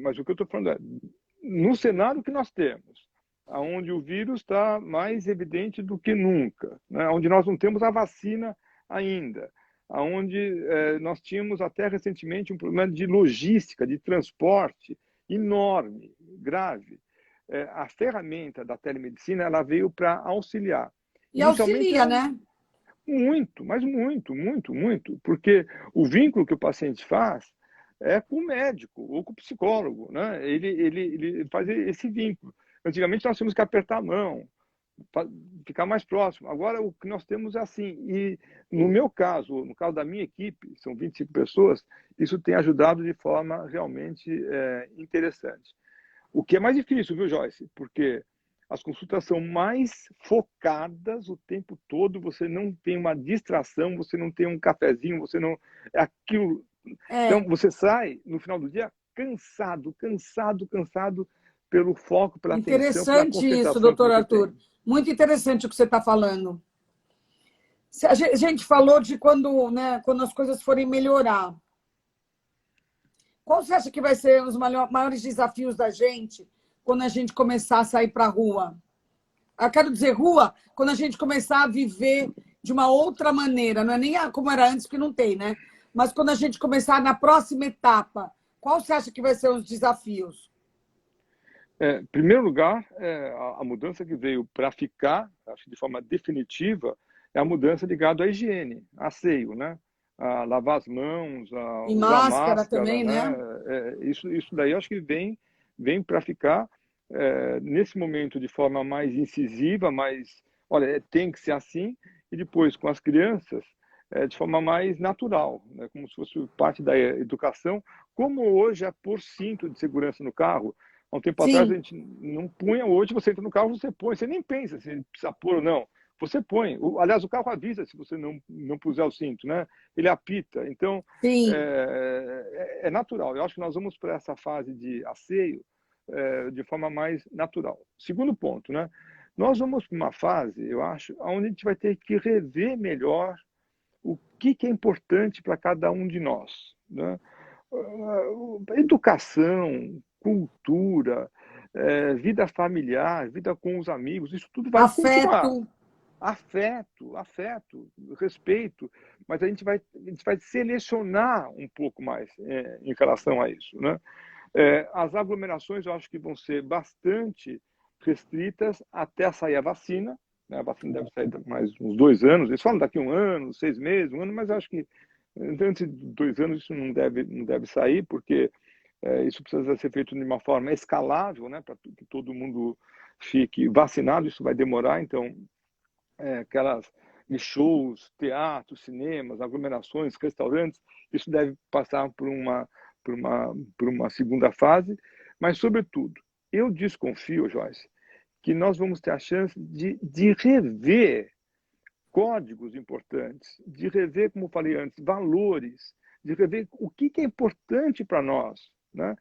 Mas o que eu estou falando é, no cenário que nós temos, onde o vírus está mais evidente do que nunca, né? Onde nós não temos a vacina ainda, onde nós tínhamos até recentemente um problema de logística, de transporte enorme, grave. A ferramenta da telemedicina ela veio para auxiliar. E Inicialmente auxilia, era né? muito, mas muito, muito, muito, porque o vínculo que o paciente faz é com o médico ou com o psicólogo, né? Ele faz esse vínculo. Antigamente nós tínhamos que apertar a mão, ficar mais próximo. Agora o que nós temos é assim. E no meu caso, no caso da minha equipe, são 25 pessoas, isso tem ajudado de forma realmente interessante. O que é mais difícil, viu, Joyce? Porque as consultas são mais focadas o tempo todo, você não tem uma distração, você não tem um cafezinho, você não. É aquilo. Então, É você sai no final do dia cansado, cansado, cansado pelo foco, pela atenção, pela interessante isso, concentração que doutor você Arthur. tem. Muito interessante o que você está falando. A gente falou de quando, né, quando as coisas forem melhorar. Qual você acha que vai ser os maiores desafios da gente quando a gente começar a sair para a rua? Eu quero dizer rua, quando a gente começar a viver de uma outra maneira, não é nem como era antes, que não tem, né? Mas quando a gente começar na próxima etapa, qual você acha que vai ser os desafios? Em primeiro lugar, a mudança que veio para ficar, acho de forma definitiva, é a mudança ligada à higiene, asseio, né? A lavar as mãos, a E usar máscara máscara, também, né? né? Isso daí acho que vem para ficar nesse momento de forma mais incisiva, mais, olha, tem que ser assim, e depois com as crianças de forma mais natural, né? Como se fosse parte da educação, como hoje é pôr cinto de segurança no carro. Há um tempo atrás a Sim, gente não punha, hoje você entra no carro, você põe, você nem pensa se precisa pôr ou não. Você põe. Aliás, o carro avisa se você não puser o cinto, né? Ele apita. Então, sim. é natural. Eu acho que nós vamos para essa fase de asseio de forma mais natural. Segundo ponto, né? Nós vamos para uma fase, eu acho, onde a gente vai ter que rever melhor o que é importante para cada um de nós, né? Educação, cultura, vida familiar, vida com os amigos, isso tudo vai Afeto. continuar. Afeto, respeito, mas a gente vai selecionar um pouco mais em relação a isso, né? As aglomerações eu acho que vão ser bastante restritas até sair a vacina, né? A vacina deve sair mais uns 2 anos, eles falam daqui 1 ano, 6 meses, 1 ano, mas acho que antes de 2 anos isso não deve sair, porque isso precisa ser feito de uma forma escalável, né, para que todo mundo fique vacinado, isso vai demorar, então, aquelas shows, teatros, cinemas, aglomerações, restaurantes, isso deve passar por uma segunda fase, mas, sobretudo, eu desconfio, Joyce, que nós vamos ter a chance de rever códigos importantes, de rever, como falei antes, valores, de rever o que é importante para nós, né?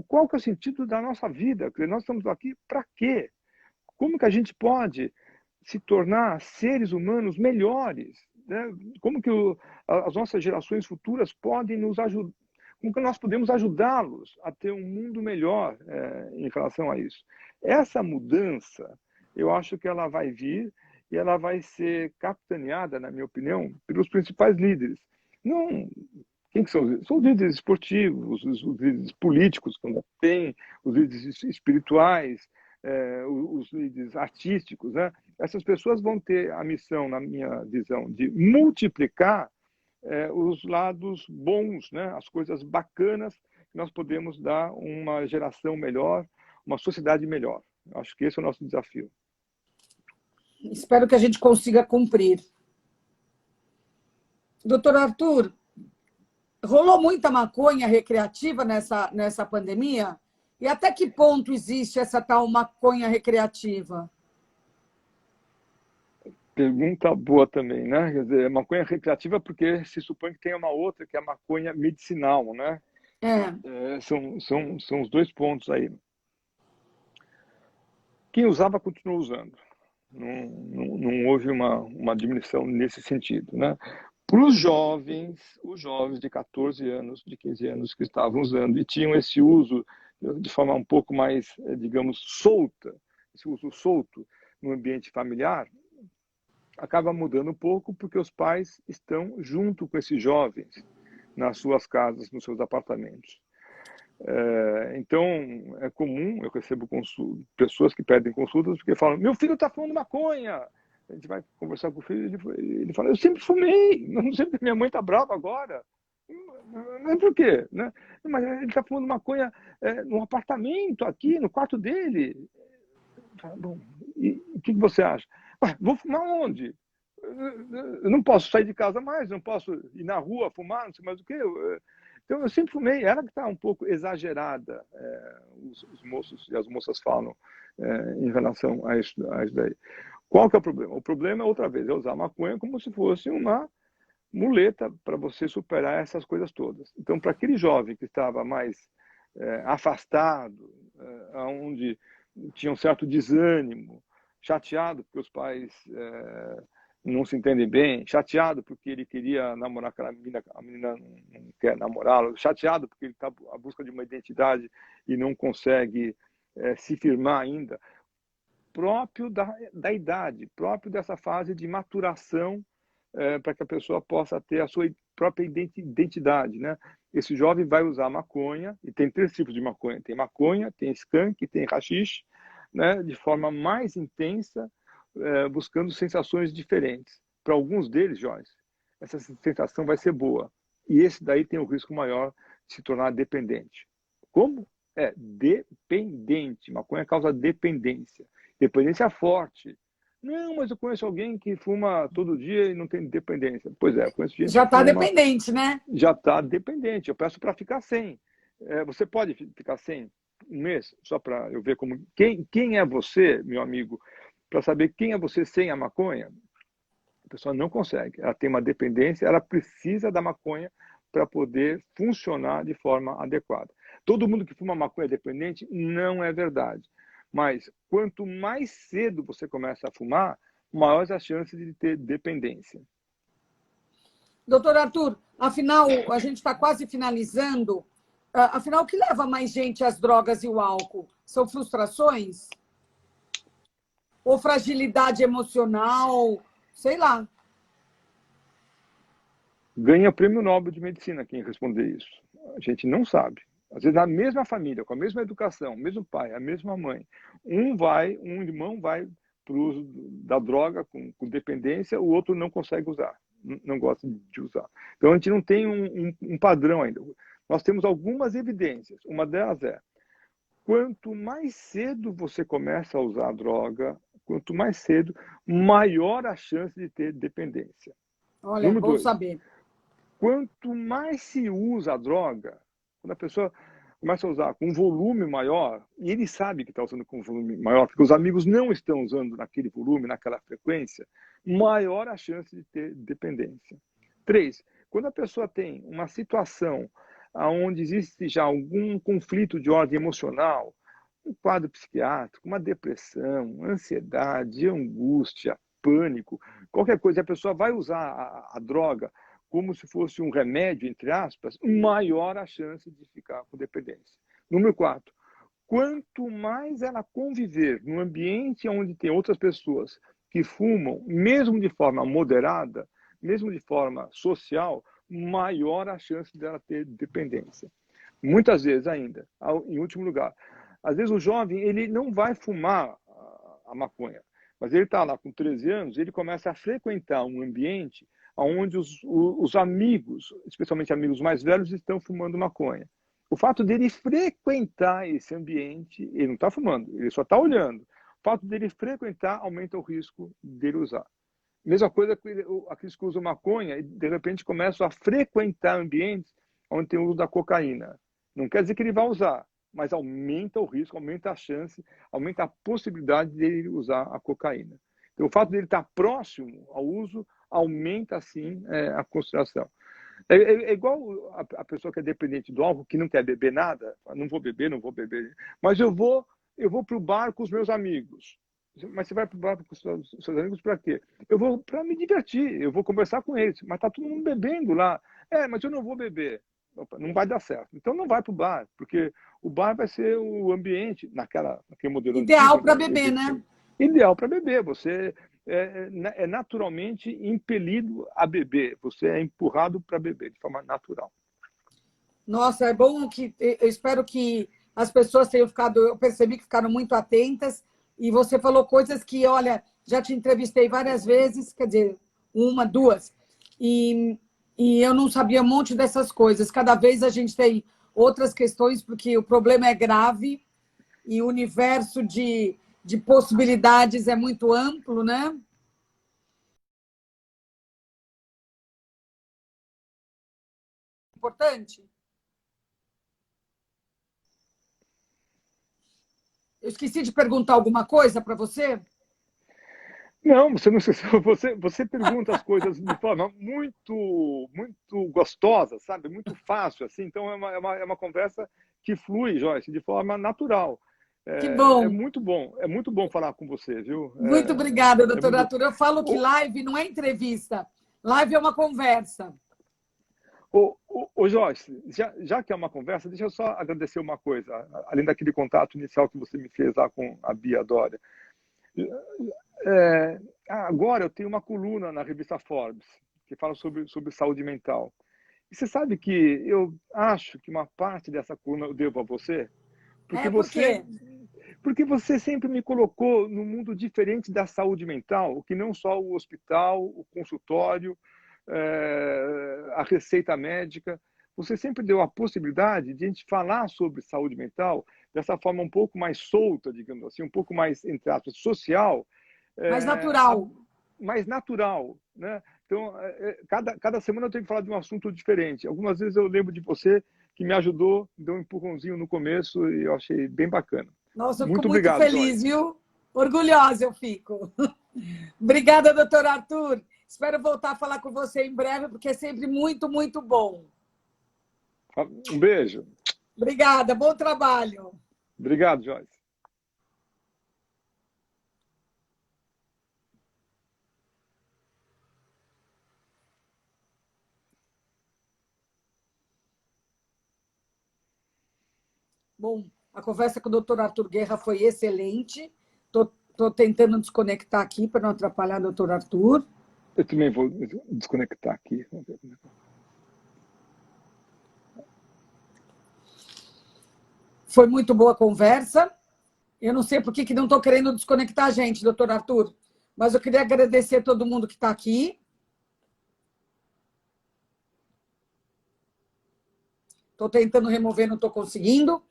Qual que é o sentido da nossa vida? Nós estamos aqui para quê? Como que a gente pode se tornar seres humanos melhores, né? Como que as nossas gerações futuras podem nos ajudar? Como que nós podemos ajudá-los a ter um mundo melhor em relação a isso? Essa mudança, eu acho que ela vai vir e ela vai ser capitaneada, na minha opinião, pelos principais líderes. Não, quem que são os líderes? São os líderes esportivos, os líderes políticos, quando tem, os líderes espirituais, os líderes artísticos, né? Essas pessoas vão ter a missão, na minha visão, de multiplicar os lados bons, né? As coisas bacanas que nós podemos dar uma geração melhor, uma sociedade melhor. Acho que esse é o nosso desafio. Espero que a gente consiga cumprir. Doutor Arthur, rolou muita maconha recreativa nessa pandemia? E até que ponto existe essa tal maconha recreativa? Pergunta boa também, né? Quer dizer, maconha recreativa porque se supõe que tem uma outra, que é a maconha medicinal, né? É. São os dois pontos aí. Quem usava continuou usando. Não houve uma diminuição nesse sentido, né? Para os jovens de 14 anos, de 15 anos que estavam usando e tinham esse uso de forma um pouco mais, digamos, solta, esse uso solto no ambiente familiar, acaba mudando um pouco porque os pais estão junto com esses jovens nas suas casas, nos seus apartamentos. Então, é comum, eu recebo pessoas que pedem consultas porque falam, meu filho está fumando maconha. A gente vai conversar com o filho e ele fala, eu sempre fumei, não sei porque minha mãe está brava agora. Não é por quê, né? Mas ele está fumando maconha no apartamento, aqui, no quarto dele. Bom, e o que você acha? Vou fumar onde? Eu não posso sair de casa mais, não posso ir na rua fumar, não sei mais o quê. Então, eu sempre fumei. Ela que está um pouco exagerada, os moços e as moças falam em relação a isso daí. Qual que é o problema? O problema, outra vez, é usar maconha como se fosse uma muleta para você superar essas coisas todas. Então, para aquele jovem que estava mais afastado, onde tinha um certo desânimo, chateado porque os pais não se entendem bem, chateado porque ele queria namorar aquela menina, a menina não quer namorá-lo, chateado porque ele está à busca de uma identidade e não consegue se firmar ainda, próprio da idade, próprio dessa fase de maturação para que a pessoa possa ter a sua própria identidade, né? Esse jovem vai usar maconha, e tem três tipos de maconha. Tem maconha, tem skunk, tem haxixe, né? De forma mais intensa, buscando sensações diferentes. Para alguns deles, Joyce, essa sensação vai ser boa. E esse daí tem o risco maior de se tornar dependente. Como? Dependente. Maconha causa dependência. Dependência forte. Não, mas eu conheço alguém que fuma todo dia e não tem dependência. Pois é, eu conheço gente Já que está fuma, dependente, né? já está dependente. Eu peço para ficar sem. Você pode ficar sem um mês, só para eu ver como. Quem é você, meu amigo, para saber quem é você sem a maconha? A pessoa não consegue. Ela tem uma dependência, ela precisa da maconha para poder funcionar de forma adequada. Todo mundo que fuma maconha é dependente? Não é verdade. Mas quanto mais cedo você começa a fumar, maiores as chances de ter dependência. Doutor Arthur, afinal, a gente está quase finalizando. Afinal, o que leva mais gente às drogas e o álcool? São frustrações? Ou fragilidade emocional? Sei lá. Ganha prêmio Nobel de Medicina quem responder isso. A gente não sabe. Às vezes, na mesma família, com a mesma educação, o mesmo pai, a mesma mãe, um irmão vai para o uso da droga com dependência, o outro não consegue usar, não gosta de usar. Então, a gente não tem um padrão ainda. Nós temos algumas evidências. Uma delas é, quanto mais cedo você começa a usar a droga, quanto mais cedo, maior a chance de ter dependência. Olha, Número bom 2, saber. quanto mais se usa a droga, quando a pessoa começa a usar com um volume maior, e ele sabe que está usando com um volume maior, porque os amigos não estão usando naquele volume, naquela frequência, maior a chance de ter dependência. 3, quando a pessoa tem uma situação onde existe já algum conflito de ordem emocional, um quadro psiquiátrico, uma depressão, ansiedade, angústia, pânico, qualquer coisa, a pessoa vai usar a droga como se fosse um remédio, entre aspas, maior a chance de ficar com dependência. Número 4, quanto mais ela conviver num ambiente onde tem outras pessoas que fumam, mesmo de forma moderada, mesmo de forma social, maior a chance dela ter dependência. Muitas vezes ainda, em último lugar, às vezes o jovem ele não vai fumar a maconha, mas ele está lá com 13 anos, ele começa a frequentar um ambiente onde os amigos, especialmente amigos mais velhos, estão fumando maconha. O fato dele frequentar esse ambiente, ele não está fumando, ele só está olhando. O fato dele frequentar aumenta o risco dele usar. Mesma coisa que aqueles que usam maconha e, de repente, começam a frequentar ambientes onde tem o uso da cocaína. Não quer dizer que ele vai usar, mas aumenta o risco, aumenta a chance, aumenta a possibilidade de ele usar a cocaína. Então, o fato dele estar próximo ao uso aumenta, sim, a consideração. É igual a pessoa que é dependente do álcool, que não quer beber nada, não vou beber, mas eu vou para o bar com os meus amigos. Mas você vai para o bar com os seus amigos para quê? Eu vou para me divertir, eu vou conversar com eles, mas está todo mundo bebendo lá. Mas eu não vou beber. Opa, não vai dar certo. Então não vai para o bar, porque o bar vai ser o ambiente, naquele modelo Ideal antigo, para beber, né? Ideal para beber. Você é naturalmente impelido a beber. Você é empurrado para beber de forma natural. Nossa, é bom que... Eu espero que as pessoas tenham ficado... Eu percebi que ficaram muito atentas e você falou coisas que, olha, já te entrevistei várias vezes, quer dizer, uma, duas, e eu não sabia um monte dessas coisas. Cada vez a gente tem outras questões, porque o problema é grave e o universo de possibilidades é muito amplo, né? Importante. Eu esqueci de perguntar alguma coisa para você? Não, você não você pergunta as coisas de forma muito gostosa, sabe? Muito fácil, assim. Então é uma conversa que flui, Joyce, de forma natural. Que É bom. muito bom falar com você, viu? Muito obrigada, doutora Muito... Arthur. Eu falo que live não é entrevista, live é uma conversa. Ô Joyce, já que é uma conversa, deixa eu só agradecer uma coisa, além daquele contato inicial que você me fez lá com a Bia Dória. Agora eu tenho uma coluna na revista Forbes que fala sobre saúde mental. E você sabe que eu acho que uma parte dessa coluna eu devo a você, porque Por quê? você sempre me colocou num mundo diferente da saúde mental, que não só o hospital, o consultório, a receita médica. Você sempre deu a possibilidade de a gente falar sobre saúde mental dessa forma um pouco mais solta, digamos assim, um pouco mais, entre aspas, social, Mais natural. mais natural, né? Então, cada semana eu tenho que falar de um assunto diferente. Algumas vezes eu lembro de você que me ajudou, deu um empurrãozinho no começo e eu achei bem bacana. Nossa, eu fico Muito muito obrigado, feliz, Joyce. viu? Orgulhosa eu fico. Obrigada, doutor Arthur. Espero voltar a falar com você em breve, porque é sempre muito, muito bom. Um beijo. Obrigada, bom trabalho. Obrigado, Joyce. Bom, a conversa com o doutor Arthur Guerra foi excelente. Estou tentando desconectar aqui para não atrapalhar o doutor Arthur. Eu também vou desconectar aqui. Foi muito boa a conversa. Eu não sei por que não estou querendo desconectar a gente, doutor Arthur, mas eu queria agradecer a todo mundo que está aqui. Estou tentando remover, não estou conseguindo.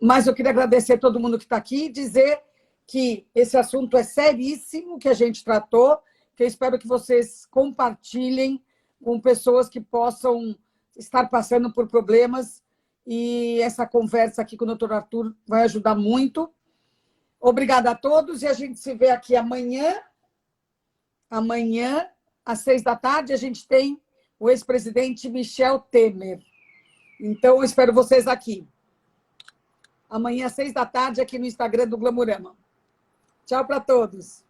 Mas eu queria agradecer a todo mundo que está aqui e dizer que esse assunto é seríssimo, que a gente tratou, que eu espero que vocês compartilhem com pessoas que possam estar passando por problemas, e essa conversa aqui com o doutor Arthur vai ajudar muito. Obrigada a todos, e a gente se vê aqui amanhã. Amanhã, às 6h, a gente tem o ex-presidente Michel Temer. Então, eu espero vocês aqui. Amanhã, às 6h, aqui no Instagram do Glamurama. Tchau para todos.